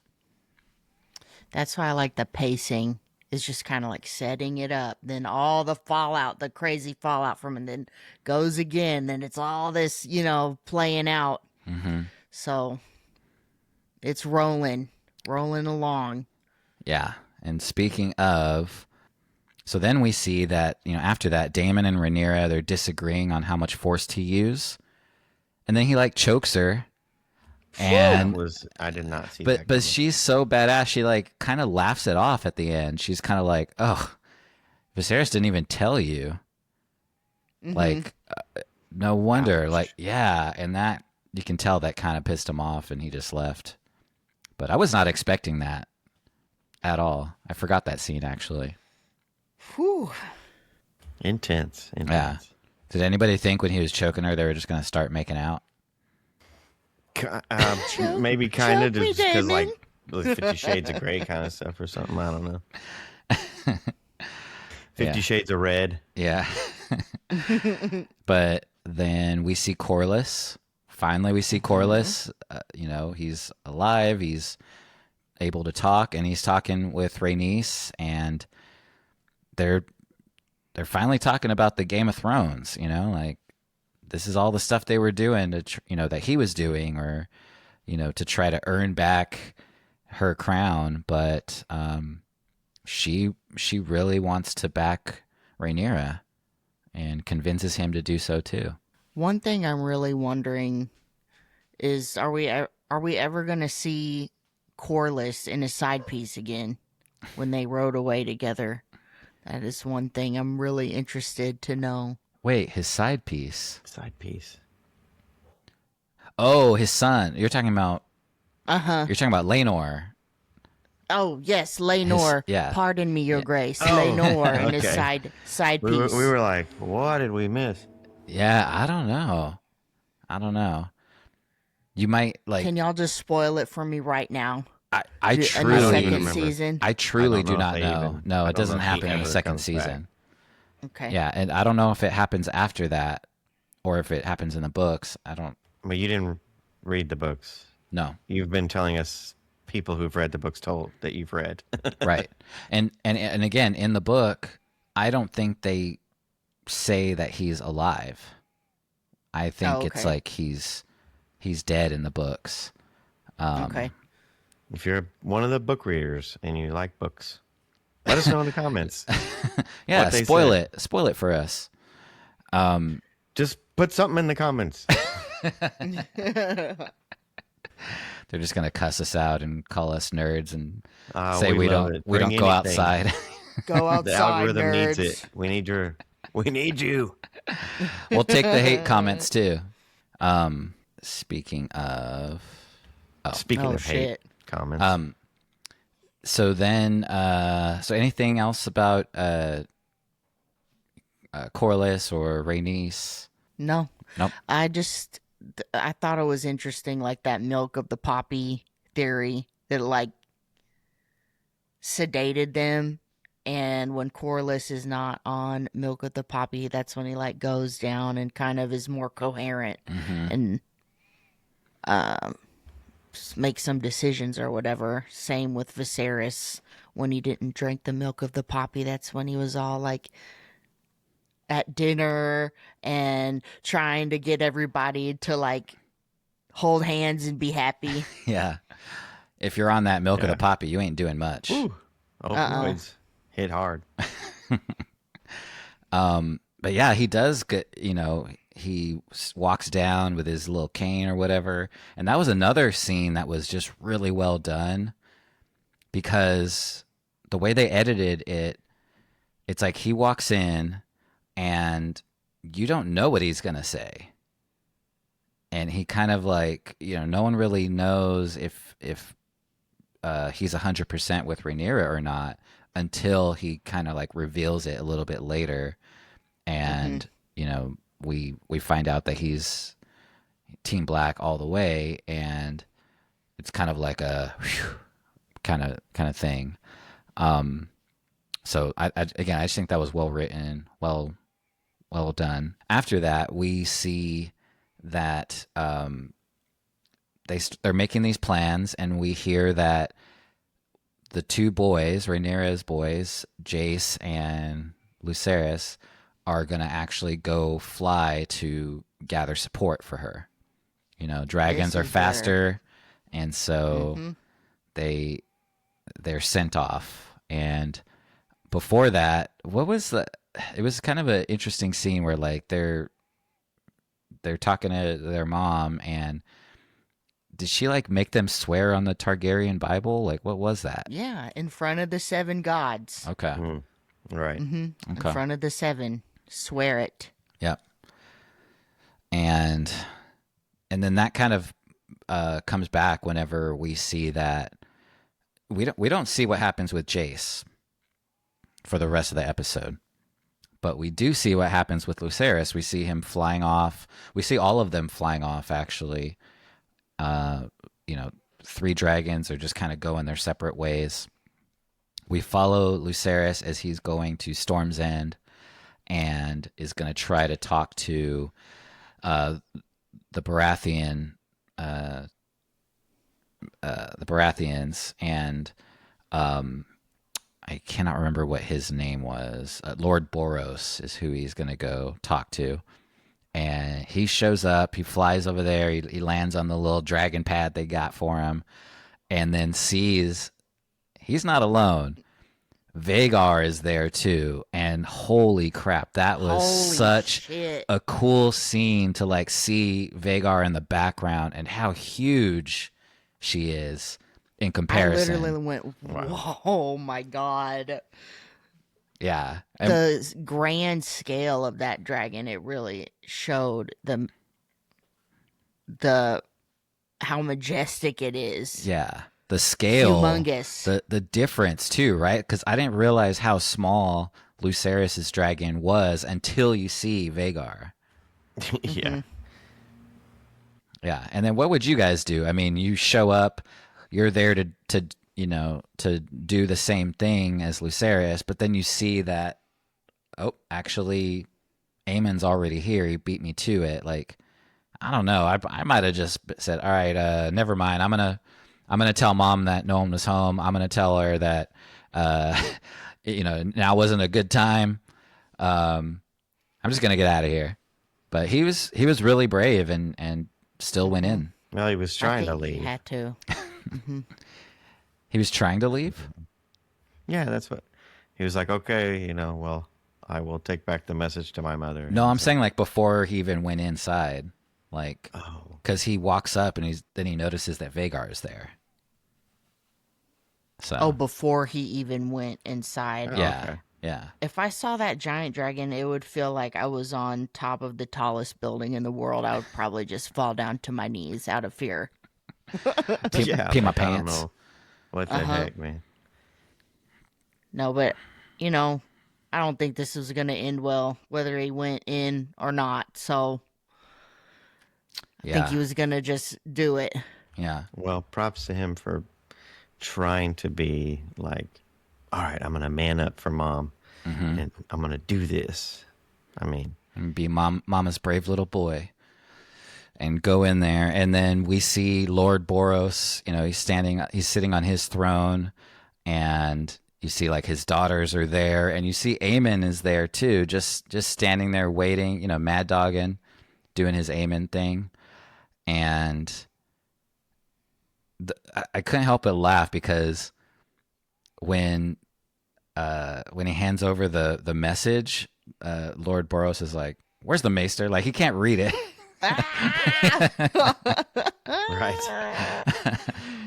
That's why I like the pacing. Is just kind of like setting it up. Then all the fallout, the crazy fallout from it, then goes again. Then it's all this, playing out. Mm-hmm. So it's rolling along. Yeah. And speaking of, so then we see that, after that, Daemon and Rhaenyra, they're disagreeing on how much force to use. And then he like chokes her. And I did not see but that. but she's so badass, she like kind of laughs it off at the end. She's kind of like, "Oh, Viserys didn't even tell you." Mhm. Like no wonder. Ouch. Like yeah, and that you can tell that kind of pissed him off and he just left. But I was not expecting that at all. I forgot that scene actually. Whew. Intense. Yeah. Did anybody think when he was choking her they were just going to start making out? Maybe kind of choke me, just because Daemon. like 50 Shades of Grey kind of stuff or something. I don't know. 50 Yeah. Shades of Red. Yeah. But then we see Corlys. Finally, we see Corlys. He's alive. He's able to talk, and he's talking with Rhaenys, and they're finally talking about the Game of Thrones. Like this is all the stuff they were doing to, that he was doing, or to try to earn back her crown. But she really wants to back Rhaenyra and convinces him to do so too. One thing I'm really wondering is, are we ever going to see Corlys in a side piece again when they rode away together? That is one thing I'm really interested to know. Wait, his side piece? Side piece. Oh, his son. You're talking about Laenor. Oh yes, Laenor. yeah. Pardon me, Your Grace. Oh, Laenor in his okay. side We piece. were like, what did we miss? Yeah, I don't know. You might like. Can y'all just spoil it for me right now? I In the truly, second remember. season. I truly I do don't know not if they know. even- No, I it don't doesn't know if he happen in the ever second comes season. Okay. Yeah, and I don't know if it happens after that, or if it happens in the books. I don't But you didn't read the books. know. You've been telling us people who've read the books told that you've read. Right. And again, in the book, I don't think they say that he's alive. I think it's okay. like he's dead in the books. Okay. If you're one of the book readers and you like books, let us know in the comments. Yeah, What they spoil said. it. Spoil it for us. Just put something in the comments. They're just gonna cuss us out and call us nerds and Ah, say we love don't it. we Bring don't go anything. outside. Go outside, The algorithm nerds. needs it. We need you. We'll take the hate comments too. Speaking of, Speaking Oh, of hate shit. comments, so then, so anything else about Corlys or Rhaenys? No. Nope. I thought it was interesting, like that milk of the poppy theory that like sedated them, and when Corlys is not on milk of the poppy, that's when he like goes down and kind of is more coherent and make some decisions or whatever. Same with Viserys, when he didn't drink the milk of the poppy, that's when he was all like at dinner and trying to get everybody to like hold hands and be happy. Yeah. If you're on that milk of Yeah. the poppy, you ain't doing much. ooh, opioids hit hard. But yeah, he does get, he walks down with his little cane or whatever. And that was another scene that was just really well done because the way they edited it, it's like he walks in and you don't know what he's gonna say, and he kind of like, no one really knows if he's 100% with Rhaenyra or not until he kind of like reveals it a little bit later, and we find out that he's Team Black all the way, and it's kind of like a kind of thing. So I again, I just think that was well written, well done. After that, we see that they're making these plans, and we hear that the two boys, Rhaenyra's boys, Jace and Lucerys, are going to actually go fly to gather support for her. Dragons are faster, and so they're sent off. And before that, it was kind of an interesting scene where like they're talking to their mom, and did she like make them swear on the Targaryen Bible? Like, what was that? Yeah, in front of the 7 gods. Okay. Right. In front of the 7. Swear it. Yep. And then that kind of comes back whenever we see that we don't see what happens with Jace for the rest of the episode. But we do see what happens with Lucerys. We see him flying off. We see all of them flying off, actually. 3 dragons are just kind of going their separate ways. We follow Lucerys as he's going to Storm's End and is going to try to talk to the Baratheons, and I cannot remember what his name was. Lord Boros is who he's going to go talk to. And he shows up, he flies over there, he lands on the little dragon pad they got for him, and then sees he's not alone. Vhagar is there too, and holy crap, that was such a cool scene to like see Vhagar in the background and how huge she is in comparison. I literally went, whoa, oh my God. Yeah. The grand scale of that dragon, it really showed the how majestic it is. Yeah. The scale. Humongous. The difference too, right? Because I didn't realize how small Lucerys' dragon was until you see Vhagar. Yeah. Yeah. And then what would you guys do? I mean, you show up, you're there to do the same thing as Lucerys, but then you see that, oh, actually, Aemon's already here. He beat me to it. Like, I don't know. I might have just said, all right, never mind. I'm gonna tell mom that no one was home. I'm gonna tell her that, now wasn't a good time. I'm just gonna get out of here. But he was really brave and still went in. Well, he was trying to He leave. had to. He was trying to leave? Yeah, that's what he was like. Okay, well, I will take back the message to my mother. No, I'm saying like before he even went inside, like, Oh, because he walks up and he notices that Vhagar is there. So Oh, before he even went inside. yeah, okay. yeah, If I saw that giant dragon, it would feel like I was on top of the tallest building in the world. I would probably just fall down to my knees out of fear. pee my I don't pants. know. What the heck, man? No, but, I don't think this was going to end well, whether he went in or not. So I think Yeah, he was going to just do it. yeah, Well, props to him for trying to be like, all right, I'm gonna man up for mom, and I'm gonna do this. I mean, and be mama's brave little boy, and go in there. And then we see Lord Boros. He's sitting on his throne, and you see like his daughters are there, and you see Aemon is there too, just standing there waiting, mad dogging, doing his Aemon thing, and I couldn't help but laugh because when he hands over the message, Lord Boros is like, "Where's the Maester?" Like he can't read it. right?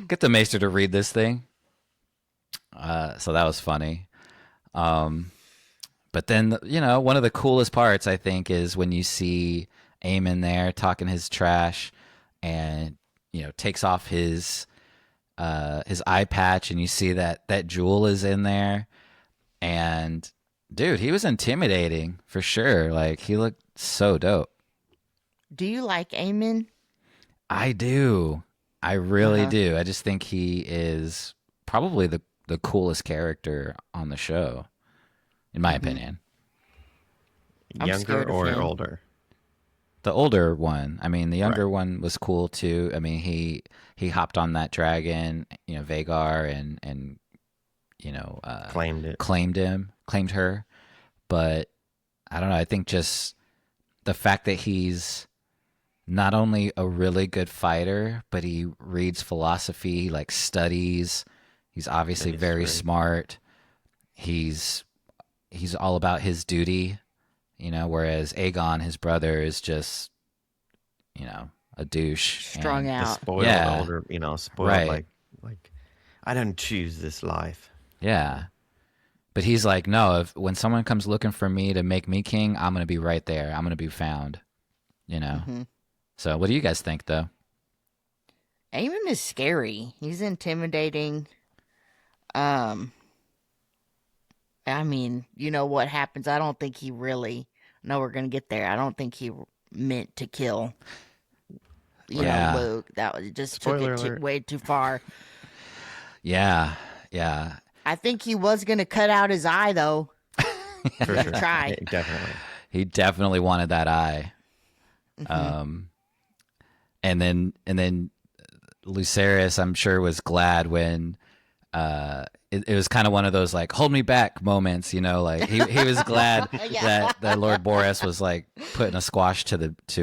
Get the Maester to read this thing. So that was funny. Um, but then, one of the coolest parts, I think, is when you see Aemon there talking his trash and, takes off his eye patch and you see that jewel is in there. And dude, he was intimidating for sure. Like, he looked so dope. Do you like Aemon? I do. I really Uh-huh. do. I just think he is probably the coolest character on the show, in my opinion. I'm Younger scared of or him. older? The older one. I mean, the younger Right. one was cool too. I mean, he hopped on that dragon, Vagar, and Claimed it. claimed her. But I don't know. I think just the fact that he's not only a really good fighter, but he reads philosophy, like studies. He's obviously That is very true. smart. He's all about his duty, whereas Aegon, his brother, is just, a douche. Strung The out. spoiled Yeah. older, spoiled Right. like I didn't choose this life. Yeah. But he's like, no, when someone comes looking for me to make me king, I'm going to be right there. I'm going to be found, hmm So what do you guys think, though? Aemon is scary. He's intimidating. Um, I mean, you know what happens. I don't think he really. No, we're gonna get there. I don't think he meant to kill. Yeah. Luke. That was just Spoiler took it alert. way too far. Yeah. Yeah. I think he was gonna cut out his eye though. For Yeah, sure. try. Yeah, definitely. He definitely wanted that eye. Um, and then Lucerys, I'm sure, was glad when it was kind of one of those like hold me back moments, like he was glad Yeah. that Lord Boris was like putting a squash to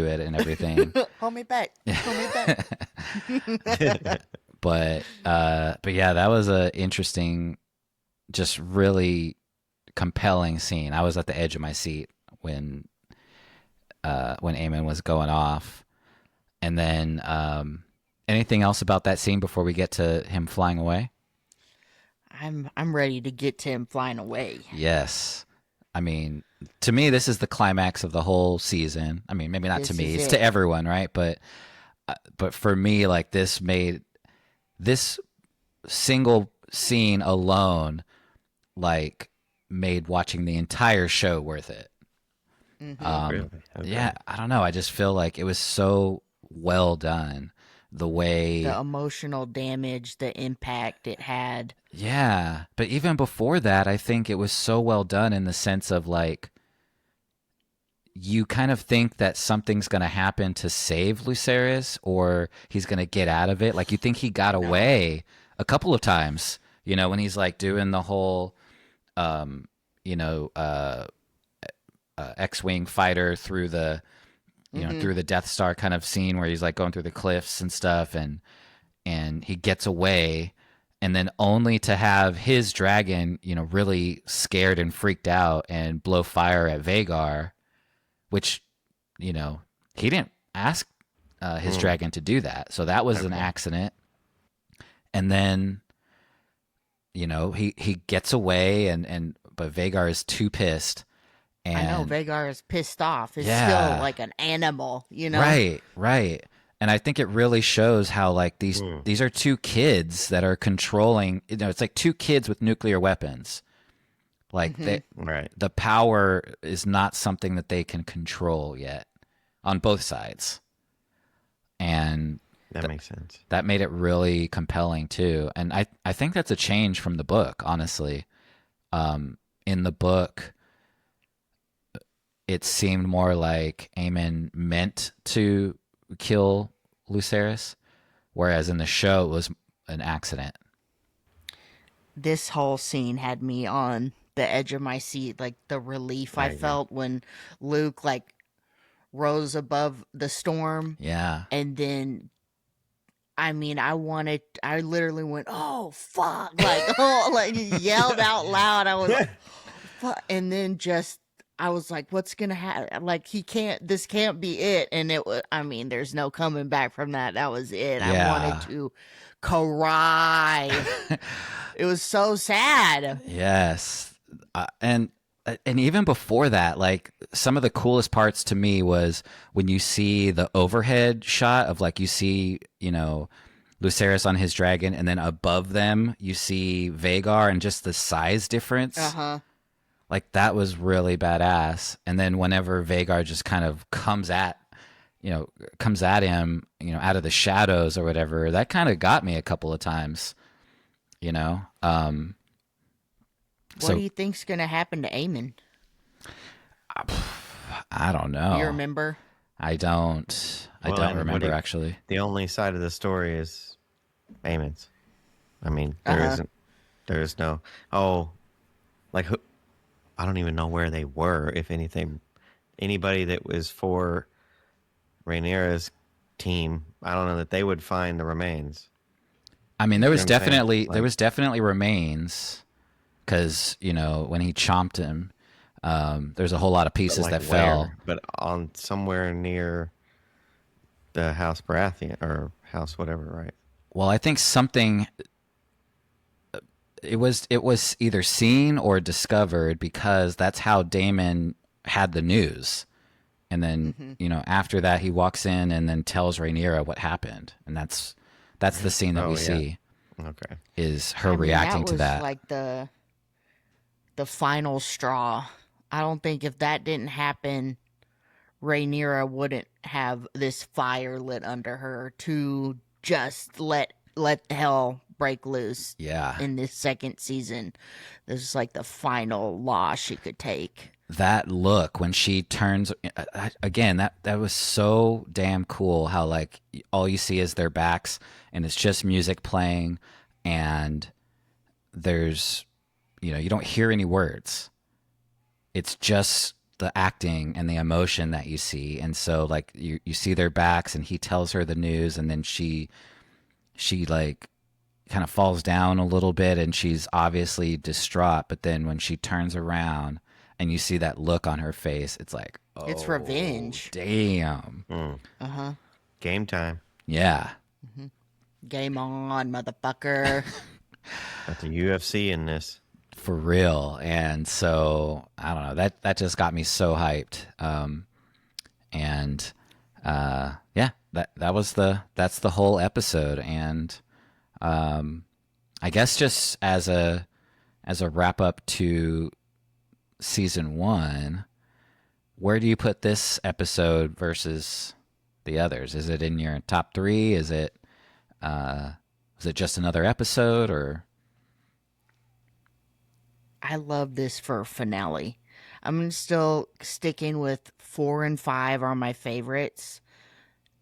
it and everything. Hold me back. Hold me back. But yeah, that was a interesting, just really compelling scene. I was at the edge of my seat when Aemon was going off. And then anything else about that scene before we get to him flying away? I'm ready to get to him flying away. Yes. I mean, to me, this is the climax of the whole season. I mean, maybe not to This me; is it's it. to everyone, right? But for me, like this single scene alone, like made watching the entire show worth it. Really? Okay. Yeah, I don't know. I just feel like it was so well done. The way, The emotional damage, the impact it had. yeah. But even before that, I think it was so well done in the sense of like, you kind of think that something's going to happen to save Lucerys or he's going to get out of it. Like, you think he got away a couple of times, when he's like doing the whole, um, you know, uh, X-wing fighter through the, through the Death Star kind of scene where he's like going through the cliffs and stuff, and he gets away, and then only to have his dragon, really scared and freaked out and blow fire at Vagar, which, he didn't ask his dragon to do that, so that was an accident. And then, he gets away, but Vagar is too pissed. And I know Vagar is pissed off. It's Yeah. still like an animal, Right. And I think it really shows how like these are two kids that are controlling, it's like two kids with nuclear weapons. Like Right. the power is not something that they can control yet on both sides. And That makes sense. that made it really compelling too. And I think that's a change from the book, honestly. In the book, it seemed more like Aemon meant to kill Lucerys, whereas in the show it was an accident. This whole scene had me on the edge of my seat, like the relief I There you go. felt when Luke like rose above the storm, Yeah. and then I literally went, "Oh fuck!" Like, oh, like yelled out loud. I was like, fuck. And then just I was like, "What's gonna happen?" Like, this can't be it. And it was. I mean, there's no coming back from that. That was it. Yeah. I wanted to cry. It was so sad. Yes. And even before that, like some of the coolest parts to me was when you see the overhead shot of like you see, Lucerys on his dragon, and then above them you see Vhagar, and just the size difference. Uh-huh. Like that was really badass. And then whenever Vhagar just kind of comes at him, out of the shadows or whatever, that kind of got me a couple of times, you know. What do you think's gonna happen to Aemon? I don't know. You remember? I don't. I don't remember actually. The only side of the story is Aemon's. I mean, there is no. Oh, like who? I don't even know where they were. If anything, anybody that was for Rhaenyra's team, I don't know that they would find the remains. I mean, there was definitely remains, because when he chomped him, there's a whole lot of pieces that fell. But on somewhere near the House Baratheon or House whatever, right? Well, I think something. It was either seen or discovered, because that's how Daemon had the news. And then, after that, he walks in and then tells Rhaenyra what happened. And that's the scene that we see. Okay. Is her reacting to that. Like the final straw. I don't think if that didn't happen, Rhaenyra wouldn't have this fire lit under her to just let hell break loose. Yeah. In this second season. This is like the final loss she could take. That look when she turns again, that was so damn cool, how like all you see is their backs and it's just music playing, and there's you don't hear any words. It's just the acting and the emotion that you see. And so like you see their backs, and he tells her the news, and then she like kind of falls down a little bit, and she's obviously distraught, but then when she turns around and you see that look on her face, it's like, oh, it's revenge. Damn. Uh-huh. Game time. Yeah. Mm-hmm. Game on, motherfucker. Got the UFC in this. For real. And so I don't know, that just got me so hyped. That's the whole episode. And I guess just as a wrap up to season 1, where do you put this episode versus the others? Is it in your top 3? Is it just another episode, or? I love this for finale. I'm still sticking with 4 and 5 are my favorites.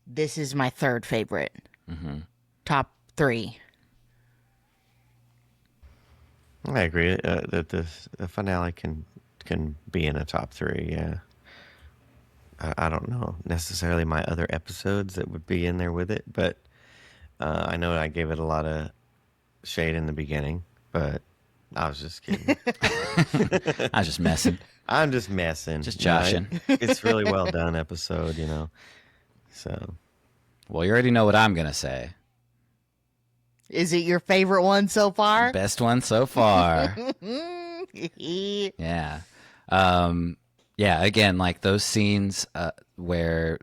This is my third favorite. Mm-hmm. Top 3. I agree that the finale can be in a top 3. Yeah. I don't know necessarily my other episodes that would be in there with it, but I know I gave it a lot of shade in the beginning, but I was just kidding. I was just messing. I'm just messing. Just joshing. It's really well done episode, So. Well, you already know what I'm going to say. Is it your favorite one so far? Best one so far. Yeah. Yeah, again, like those scenes where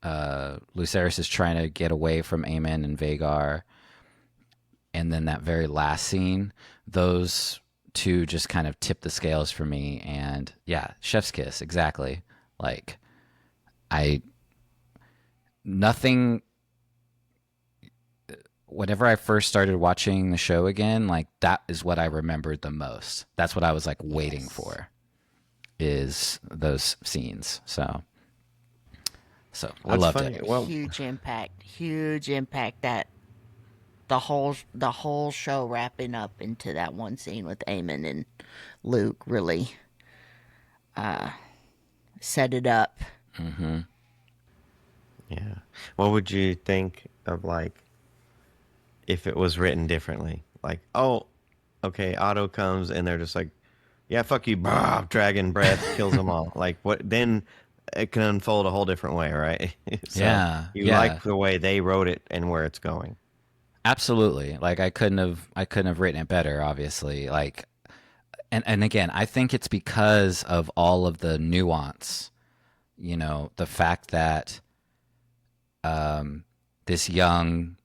Lucerys is trying to get away from Aemon and Vhagar, and then that very last scene, those two just kind of tip the scales for me. And yeah, chef's kiss, exactly. Like whenever I first started watching the show again, like that is what I remembered the most. That's what I was like waiting for, is those scenes. So I loved it. Well, huge impact that the whole show wrapping up into that one scene with Aemon and Luke really set it up. Mm-hmm. Yeah. What would you think of, like, if it was written differently? Like, oh, okay, Otto comes and they're just like, yeah, fuck you, bah, dragon breath kills them all. Like, what? Then it can unfold a whole different way, right? So yeah. You like the way they wrote it and where it's going. Absolutely. Like I couldn't have written it better, obviously. Like and again, I think it's because of all of the nuance, the fact that this young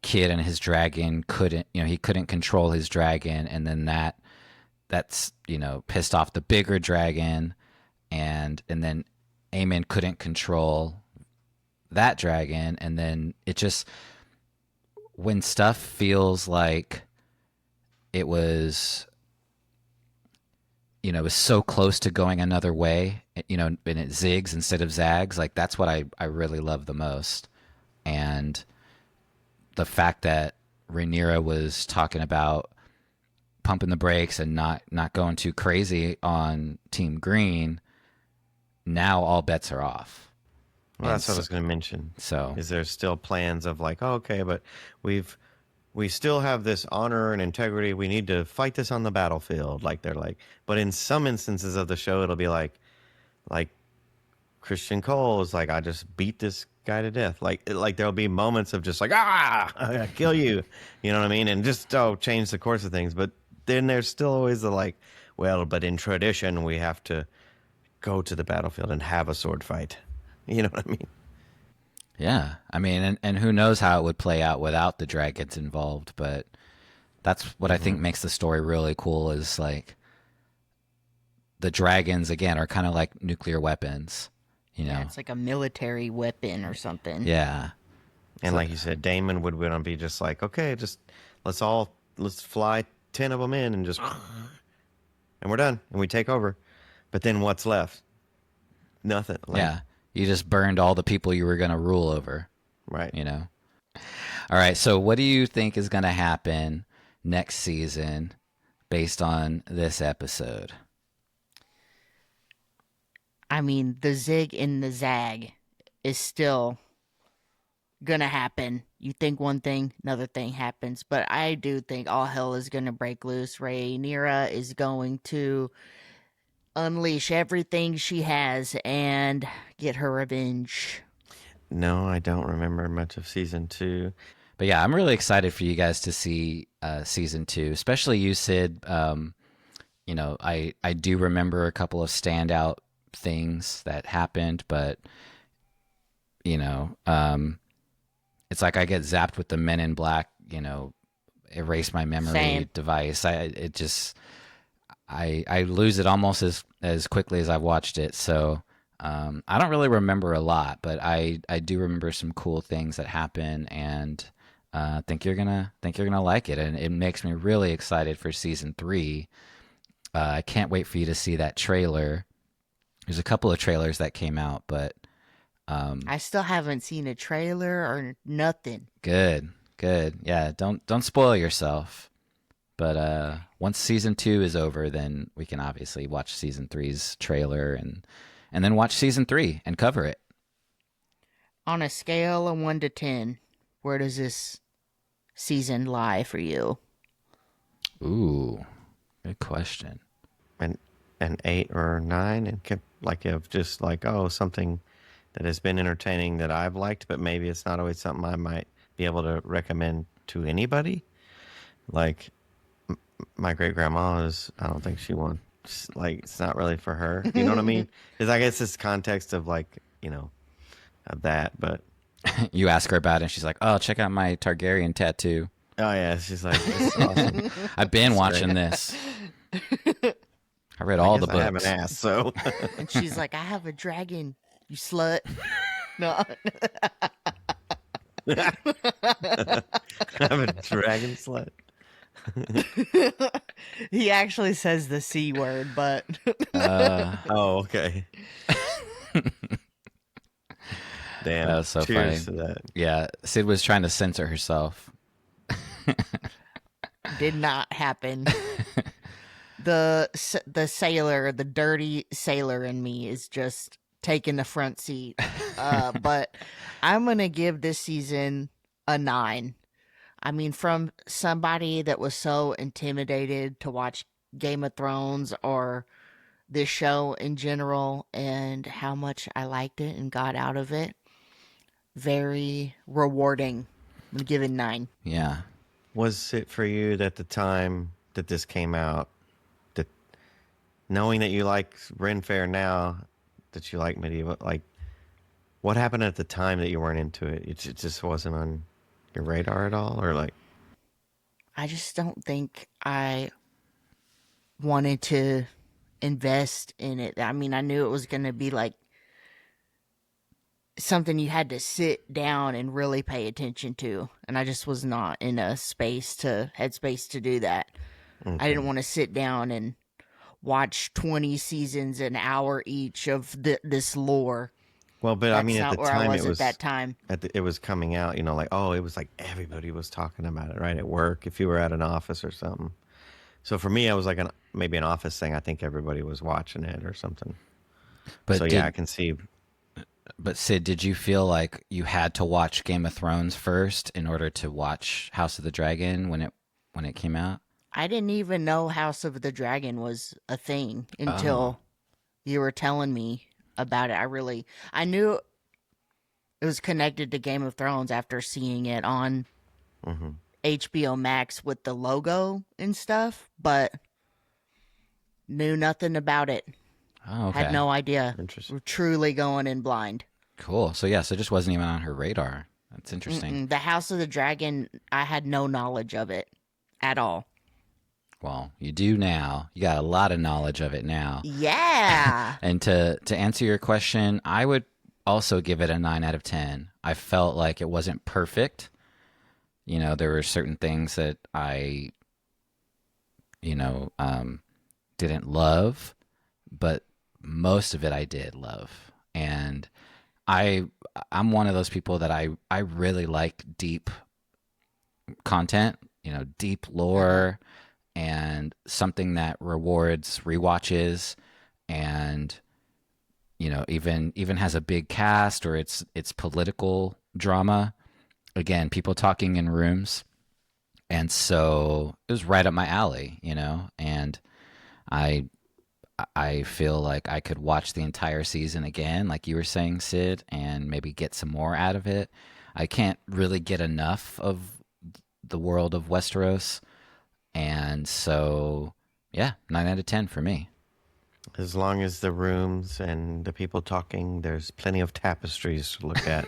kid and his dragon couldn't, he couldn't control his dragon, and then that's pissed off the bigger dragon, and then Aemon couldn't control that dragon, and then it just, when stuff feels like it was it was so close to going another way, and it zigs instead of zags. Like that's what I really love the most. And the fact that Rhaenyra was talking about pumping the brakes and not going too crazy on Team Green, now all bets are off. Well, And that's what I was going to mention. so Is there still plans of like, oh, okay, but we still have this honor and integrity. We need to fight this on the battlefield. Like they're like, but in some instances of the show, it'll be like Christian Cole is like, I just beat this guy to death. Like there'll be moments of just like, I gotta kill you. You know what I mean? And just change the course of things. But then there's still always the like, well, but in tradition, we have to go to the battlefield and have a sword fight. You know what I mean? yeah, I mean, and who knows how it would play out without the dragons involved, but that's what I think makes the story really cool, is like the dragons again are kind of like nuclear weapons, Yeah, it's like a military weapon or something. Yeah. And like you said, Daemon would want to be just like, okay, just let's fly 10 of them in and just, and we're done and we take over. But then what's left? Nothing. Like, Yeah. You just burned all the people you were going to rule over, right. All right. So what do you think is going to happen next season based on this episode? I mean, the zig and the zag is still gonna happen. You think one thing, another thing happens. But I do think all hell is gonna break loose. Rhaenyra is going to unleash everything she has and get her revenge. No, I don't remember much of season 2. But yeah, I'm really excited for you guys to see season 2, especially you, Sid. I do remember a couple of standout things that happened, but it's like I get zapped with the Men in Black, erase my memory Same. device. I lose it almost as quickly as I've watched it. So I don't really remember a lot, but I do remember some cool things that happen, and think you're gonna like it, and it makes me really excited for season 3. I can't wait for you to see that trailer. There's a couple of trailers that came out, but I still haven't seen a trailer or nothing. good. Yeah, don't spoil yourself. But once season 2 is over, then we can obviously watch season 3's trailer, and then watch season 3 and cover it. On a scale of 1 to 10, where does this season lie for you? Ooh, good question. An 8 or 9, and kept like of just like, oh, something that has been entertaining that I've liked, but maybe it's not always something I might be able to recommend to anybody. Like my great grandma is, I don't think she wants, like, it's not really for her. You know what I mean? Because I guess it's context of like, of that. But You ask her about it, and she's like, "Oh, check out my Targaryen tattoo. oh yeah, she's like, it's awesome. I've been It's watching great. this. I read all the I have an books." ass, so And she's like, I have a dragon, you slut. No. I have a dragon slut. He actually says the C word, but Oh, okay. Damn. That was so Cheers funny. to that. Yeah, Sid was trying to censor herself. did not happen. The sailor, the dirty sailor in me is just taking the front seat. But I'm going to give this season a 9. I mean, from somebody that was so intimidated to watch Game of Thrones or this show in general, and how much I liked it and got out of it, very rewarding. I'm gonna give it 9. Yeah. Was it for you that the time that this came out, that knowing that you like Ren Fair now, that you like medieval, like what happened at the time that you weren't into it? It just wasn't on your radar at all, or like? I just don't think I wanted to invest in it. I mean, I knew it was gonna be like something you had to sit down and really pay attention to, and I just was not in a headspace to do that. Okay. I didn't want to sit down and watch 20 seasons, an hour each of this lore. Well, but That's I mean, at not the where time I was it was at that time. it was coming out. You know, like it was like everybody was talking about it, right? At work, if you were at an office or something. So for me, I was like maybe an office thing. I think everybody was watching it or something. But so yeah, I can see. But Sid, did you feel like you had to watch Game of Thrones first in order to watch House of the Dragon when it came out? I didn't even know House of the Dragon was a thing until you were telling me about it. I knew it was connected to Game of Thrones after seeing it on HBO Max with the logo and stuff, but knew nothing about it. Oh, okay. Had no idea. Interesting. We're truly going in blind. Cool. So yeah, so it just wasn't even on her radar. That's interesting. The House of the Dragon, I had no knowledge of it at all. Well, you do now. You got a lot of knowledge of it now. Yeah. And to answer your question, I would also give it a 9 out of 10. I felt like it wasn't perfect. You know, there were certain things that I, didn't love, but most of it I did love. And I'm one of those people that I really like deep content, deep lore, and something that rewards rewatches, and even has a big cast, or it's political drama. Again, people talking in rooms. And so it was right up my alley, and I feel like I could watch the entire season again, like you were saying, Sid, and maybe get some more out of it. I can't really get enough of the world of Westeros. And so, yeah, 9 out of 10 for me. As long as the rooms and the people talking, there's plenty of tapestries to look at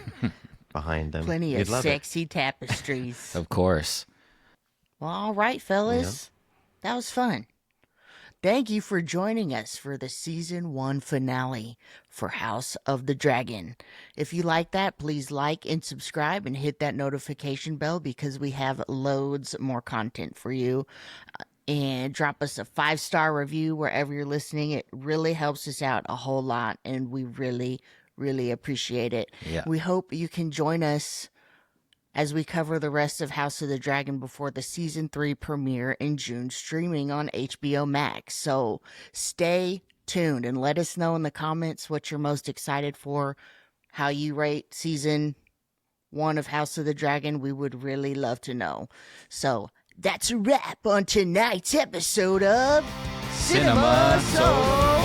behind them. Plenty You'd of love sexy tapestries. Of course. Well, all right, fellas. That was fun. Thank you for joining us for the Season 1 finale for House of the Dragon. If you like that, please like and subscribe and hit that notification bell, because we have loads more content for you. And drop us a 5-star review wherever you're listening. It really helps us out a whole lot, and we really, really appreciate it. Yeah. We hope you can join us as we cover the rest of House of the Dragon before the Season 3 premiere in June, streaming on HBO Max. So stay tuned and let us know in the comments what you're most excited for, how you rate Season 1 of House of the Dragon. We would really love to know. So that's a wrap on tonight's episode of Cinema Soul.